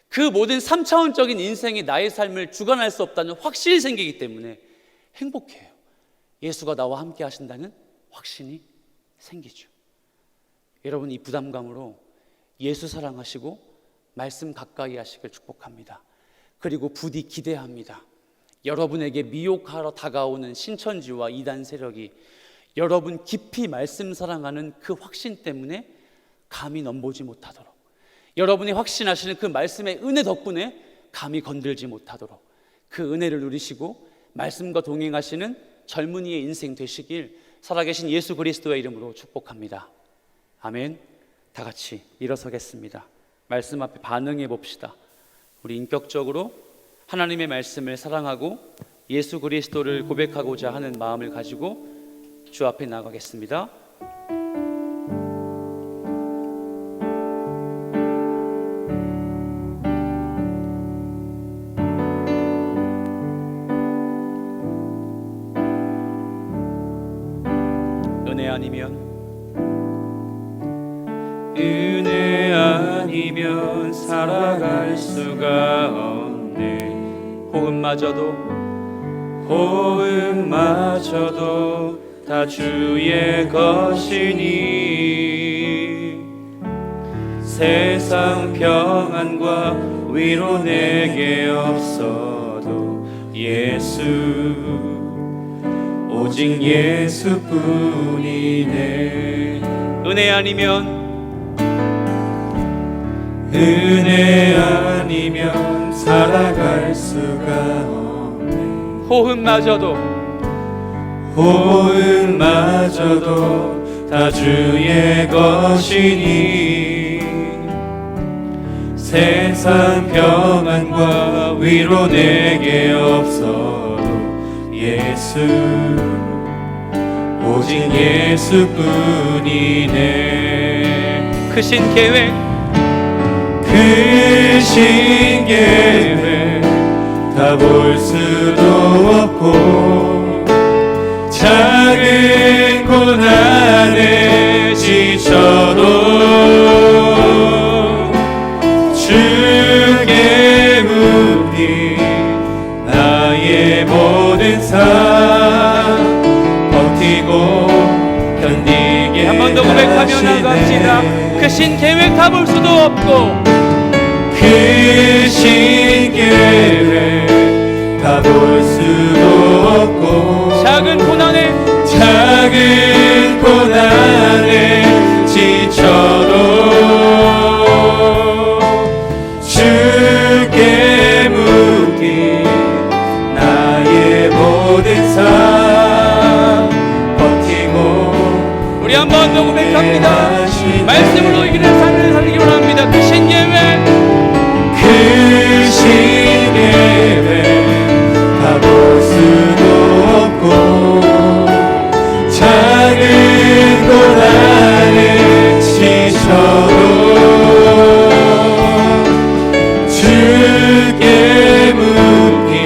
그 모든 3차원적인 인생이 나의 삶을 주관할 수 없다는 확신이 생기기 때문에 행복해요. 예수가 나와 함께 하신다는 확신이 생기죠. 여러분 이 부담감으로 예수 사랑하시고 말씀 가까이 하시길 축복합니다. 그리고 부디 기대합니다. 여러분에게 미혹하러 다가오는 신천지와 이단 세력이 여러분 깊이 말씀 사랑하는 그 확신 때문에 감히 넘보지 못하도록, 여러분이 확신하시는 그 말씀의 은혜 덕분에 감히 건들지 못하도록 그 은혜를 누리시고 말씀과 동행하시는 젊은이의 인생 되시길 살아계신 예수 그리스도의 이름으로 축복합니다. 아멘. 다 같이 일어서겠습니다. 말씀 앞에 반응해 봅시다. 우리 인격적으로 하나님의 말씀을 사랑하고 예수 그리스도를 고백하고자 하는 마음을 가지고 주 앞에 나가겠습니다. 은혜 아니면 살아갈 수가 없네. 호흡마저도 다 주의 것이니 세상 평안과 위로 내게 없어도 예수, 오직 예수뿐이네. 은혜 아니면 살아갈 수가 없네. 호흡마저도 다 주의 것이니 세상 평안과 위로 내게 없어도 예수, 오직 예수뿐이네. 크신 계획 다 볼 수도 없고 작은 고난에 지쳐도 주 번 더 고백하며 나갑시다. 그 신 계획 다 볼 수도 없고 그 신 계획 다 볼 수도 없고 작은 고난에 지쳐도 주께 묶인 나의 모든 삶 버티고 우리 한 번 더 고백합니다. 말씀으로 이기는 삶을 살기로 합니다. 그 신 계획 그 신 계획 다 볼 수도 없고 작은 고난에 지쳐도 주께 묶인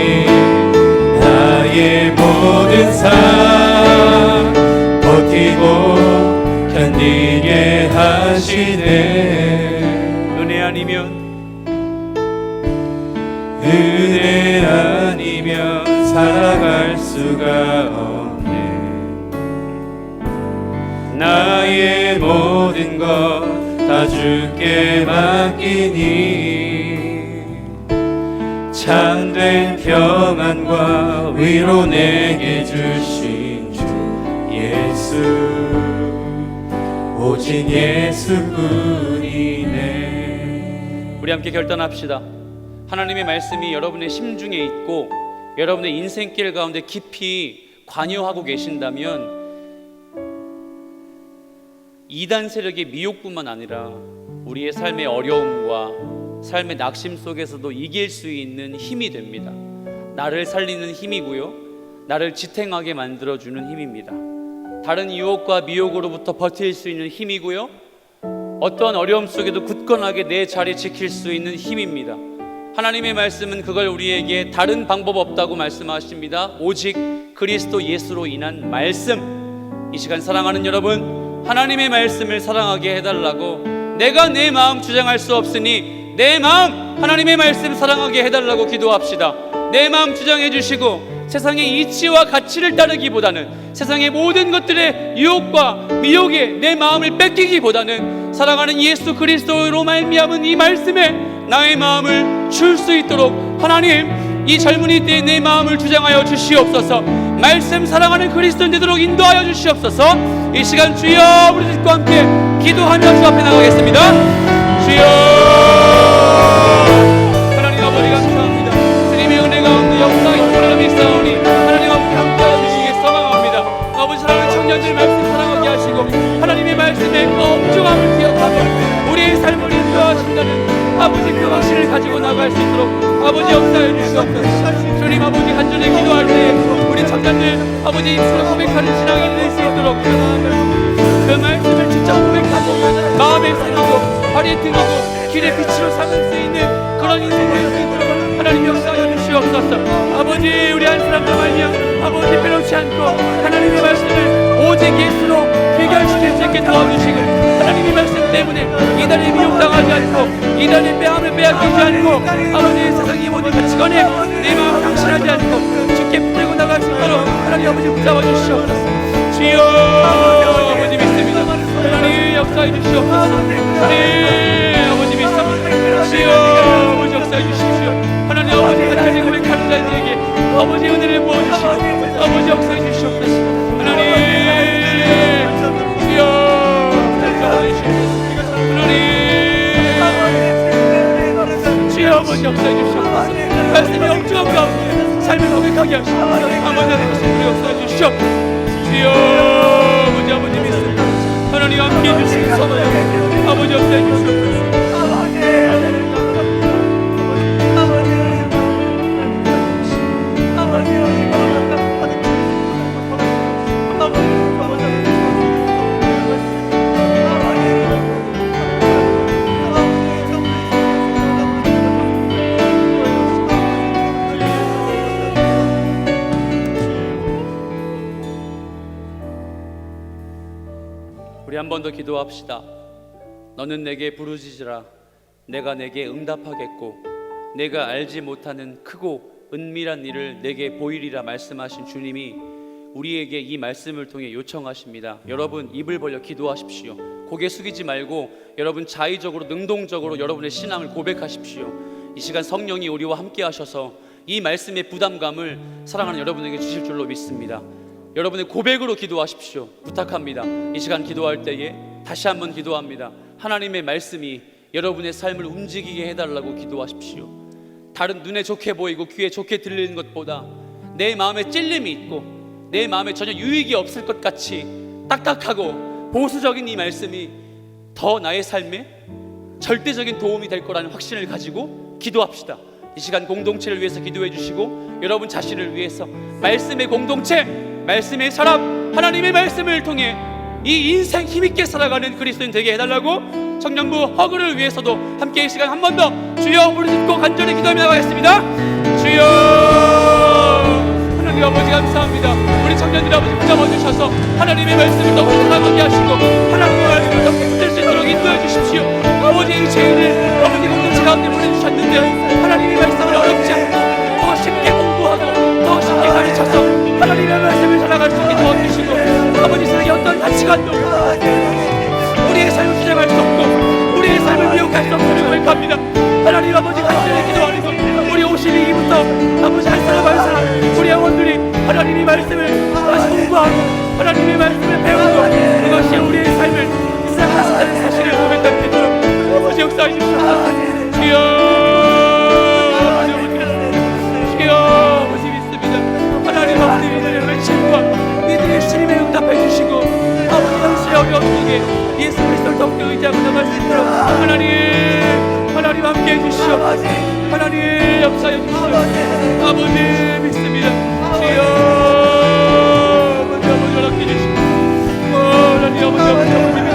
나의 모든 삶 버티고 견디게 하시네. 은혜 아니면 살아갈 수가 없네. 나의 모든 것 다 주께 맡기니 참된 평안과 위로 내게 주신 주 예수 오직 예수뿐이네. 우리 함께 결단합시다. 하나님의 말씀이 여러분의 심중에 있고 여러분의 인생길 가운데 깊이 관여하고 계신다면 이단 세력의 미혹뿐만 아니라 우리의 삶의 어려움과 삶의 낙심 속에서도 이길 수 있는 힘이 됩니다. 나를 살리는 힘이고요, 나를 지탱하게 만들어주는 힘입니다. 다른 유혹과 미혹으로부터 버틸 수 있는 힘이고요, 어떠한 어려움 속에도 굳건하게 내 자리 지킬 수 있는 힘입니다. 하나님의 말씀은 그걸 우리에게 다른 방법 없다고 말씀하십니다. 오직 그리스도 예수로 인한 말씀. 이 시간 사랑하는 여러분, 하나님의 말씀을 사랑하게 해달라고, 내가 내 마음 주장할 수 없으니 내 마음 하나님의 말씀 사랑하게 해달라고 기도합시다. 내 마음 주장해 주시고 세상의 이치와 가치를 따르기보다는, 세상의 모든 것들의 유혹과 미혹에 내 마음을 뺏기기보다는 사랑하는 예수 그리스도로 말미암은 이 말씀에 나의 마음을 줄 수 있도록 하나님, 이 젊은이 때에 내 마음을 주장하여 주시옵소서. 말씀 사랑하는 그리스도인 되도록 인도하여 주시옵소서. 이 시간 주여 우리 주님과 함께 기도하며 주 앞에 나가겠습니다. 주여 하나님 아버지 감사합니다. 주님의 은혜 가운데 역사의 힘을 믿사오니 하나님 아버지 함께하여 주시기 소망합니다. 아버지 사랑하는 청년들 말씀 사랑하게 하시고 하나님의 말씀의 엄중함을 기억하며 우리의 삶을 인도하신다는 아버지 그 확신을 가지고 나갈 수 있도록 아버지 역사해 주시옵소서. 주님 아버지 간절히 기도할 때 우리 청년들 아버지 입술로 고백하는 신앙이 될 수 있도록 그 말씀을 직접 고백하고 마음에 새기고 발에 등이고 길의 빛으로 삼을 수 있는 그런 인생 될 수 있도록 하나님 역사하여 주시옵소서. 아버지 우리 한 사람도 말미암아 아버지 빼놓지 않고 하나님의 말씀을 오직 예수로 귀결시킬 수 있게 도와주시고 하나님의 말씀 때문에 이단에 미혹당하지 않고 이단의 빼앗을 빼앗기지 않고 아버지 세상의 모든 가치관에 내 마음 당신하지 않고 주께 붙들고 나갈 수 있도록 하나님 아버지 붙잡아 주시옵소서. 주여 아버지 믿습니다. 하나님 역사해 주시옵소서. 하나님 아버지 믿습니다. 주여 아버지 역사해 주십시오. 하나님 아버지 끝까지 고백하는 자들에게 아버지 은혜를 부어주시고 아버지 역사해 주시옵소서. 하나님 주여 역사해 주시옵소서. 하나님 주여 아버지 역사해 주시옵소서. 말씀이 엄청한 가운데 삶을 고백하게 하시고 아버지 하나님 역사해 주시옵소서. 주여 아버지 믿습니다. 하나님 함께해 주시옵소서. 아버지 역사해 주시옵소서. 우리 한 번 더 기도합시다. 너는 내게 부르짖으라. 내가 내게 응답하겠고 내가 알지 못하는 크고 은밀한 일을 내게 보이리라 말씀하신 주님이 우리에게 이 말씀을 통해 요청하십니다. 여러분 입을 벌려 기도하십시오. 고개 숙이지 말고 여러분 자의적으로 능동적으로 여러분의 신앙을 고백하십시오. 이 시간 성령이 우리와 함께 하셔서 이 말씀의 부담감을 사랑하는 여러분에게 주실 줄로 믿습니다. 여러분의 고백으로 기도하십시오. 부탁합니다. 이 시간 기도할 때에 다시 한번 기도합니다. 하나님의 말씀이 여러분의 삶을 움직이게 해달라고 기도하십시오. 다른 눈에 좋게 보이고 귀에 좋게 들리는 것보다 내 마음에 찔림이 있고 내 마음에 전혀 유익이 없을 것 같이 딱딱하고 보수적인 이 말씀이 더 나의 삶에 절대적인 도움이 될 거라는 확신을 가지고 기도합시다. 이 시간 공동체를 위해서 기도해 주시고 여러분 자신을 위해서 말씀의 공동체, 말씀의 사람, 하나님의 말씀을 통해 이 인생 힘있게 살아가는 그리스도인 되게 해달라고 청년부 허그를 위해서도 함께 이 시간 한 번 더 주여 부르짖고 간절히 기도하며 나가겠습니다. 주여 하나님 아버지 감사합니다. 우리 청년들 아버지 붙잡아 주셔서 하나님의 말씀을 더 사랑하게 하시고 하나님의 말씀을 더 붙들 수 있도록 인도해 주십시오. 아버지의 죄인을 아버지 공동체 가운데 보내주셨는데 하나님의 말씀을 어렵지 않고 더 쉽게 공부하고 더 쉽게 가르쳐서 하나님의 말씀을 살아갈 수 있게 도와주시고 아버지 세상의 어떤 가치관도 우리의 삶을 주장할 수 없고 우리의 삶을 미혹할 수 없음을 고백합니다. 하나님 아버지 간절히 기도하고 우리 52기부터 아버지 한 사람 한 사람 우리 영혼들이 하나님의 말씀을 다시 공부하고 하나님의 말씀을 배우고 그것이 우리의 삶을 시작하신다는 사실을 고백할 수 있도록 아버지 역사해 주시옵소서. 주여 주여 아버지 믿습니다. 하나님 아버지 이들의 외침과 이들의 신임에 응답해 주시고 아버지 현실의 어려움 속에 예수 그리스도를 더욱더 의지하고 나갈 수 있도록 하나님 함께 해주시옵소서. 하나님 역사해 주시옵소서. 아버지 믿습니다. 주여 아버지 허락해 주시고 하나님 아버지 믿습니다.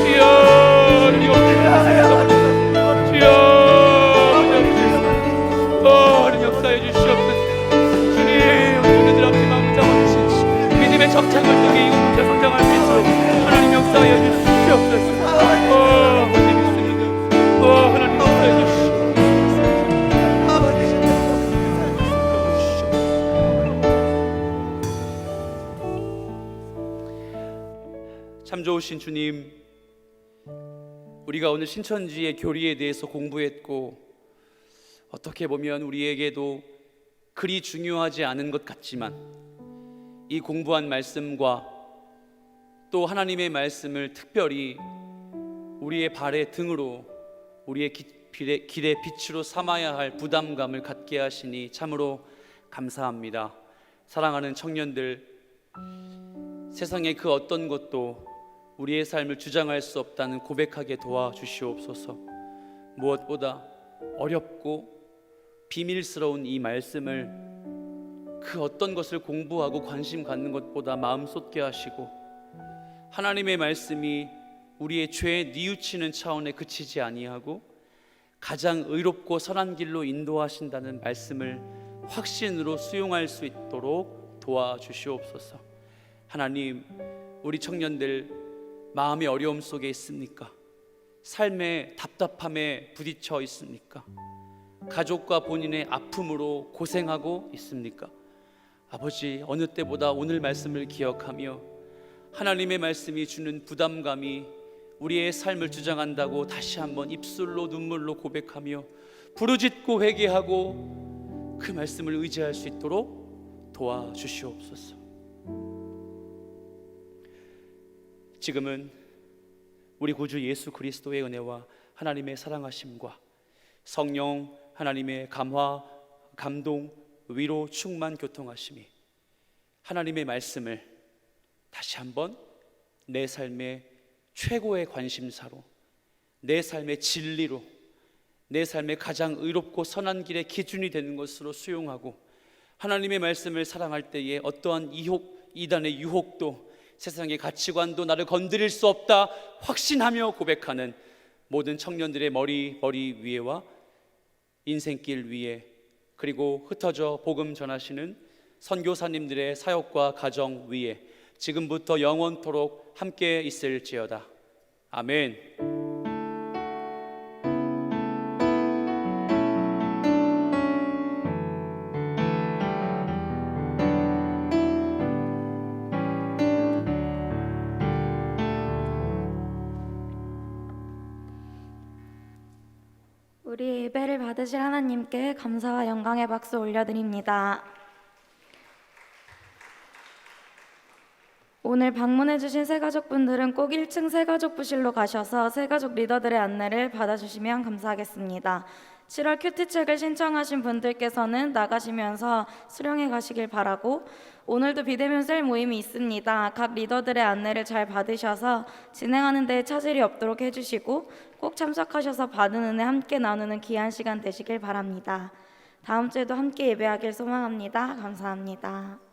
주여 하나님 없으시옵소서. 주여 하나님 역사해 주시옵소서. 주님 우리들 앞에 마음 잡아주시고 믿음의 정착을 통해 이곳에 성장할 수 있도록 하나님 역사해 주시옵소서. 아버지 믿습니다. 하나님 역사해 주시옵소서. 참 좋으신 주님, 우리가 오늘 신천지의 교리에 대해서 공부했고 어떻게 보면 우리에게도 그리 중요하지 않은 것 같지만 이 공부한 말씀과 또 하나님의 말씀을 특별히 우리의 발의 등으로 우리의 길의 빛으로 삼아야 할 부담감을 갖게 하시니 참으로 감사합니다. 사랑하는 청년들, 세상의 그 어떤 것도 우리의 삶을 주장할 수 없다는 고백하게 도와주시옵소서. 무엇보다 어렵고 비밀스러운 이 말씀을 그 어떤 것을 공부하고 관심 갖는 것보다 마음 쏟게 하시고 하나님의 말씀이 우리의 죄에 뉘우치는 차원에 그치지 아니하고 가장 의롭고 선한 길로 인도하신다는 말씀을 확신으로 수용할 수 있도록 도와주시옵소서. 하나님, 우리 청년들 마음의 어려움 속에 있습니까? 삶의 답답함에 부딪혀 있습니까? 가족과 본인의 아픔으로 고생하고 있습니까? 아버지, 어느 때보다 오늘 말씀을 기억하며 하나님의 말씀이 주는 부담감이 우리의 삶을 주장한다고 다시 한번 입술로 눈물로 고백하며 부르짖고 회개하고 그 말씀을 의지할 수 있도록 도와주시옵소서. 지금은 우리 구주 예수 그리스도의 은혜와 하나님의 사랑하심과 성령 하나님의 감화, 감동, 위로, 충만, 교통하심이 하나님의 말씀을 다시 한번 내 삶의 최고의 관심사로, 내 삶의 진리로, 내 삶의 가장 의롭고 선한 길의 기준이 되는 것으로 수용하고 하나님의 말씀을 사랑할 때에 어떠한 이단의 유혹도 세상의 가치관도 나를 건드릴 수 없다 확신하며 고백하는 모든 청년들의 머리 위에와 인생길 위에, 그리고 흩어져 복음 전하시는 선교사님들의 사역과 가정 위에 지금부터 영원토록 함께 있을지어다. 아멘. 우리 예배를 받으실 하나님께 감사와 영광의 박수 올려드립니다. 오늘 방문해주신 새가족분들은 꼭 1층 새가족부실로 가셔서 새가족 리더들의 안내를 받아주시면 감사하겠습니다. 7월 큐티책을 신청하신 분들께서는 나가시면서 수령해 가시길 바라고, 오늘도 비대면 셀 모임이 있습니다. 각 리더들의 안내를 잘 받으셔서 진행하는 데 차질이 없도록 해주시고 꼭 참석하셔서 받은 은혜 함께 나누는 귀한 시간 되시길 바랍니다. 다음 주에도 함께 예배하길 소망합니다. 감사합니다.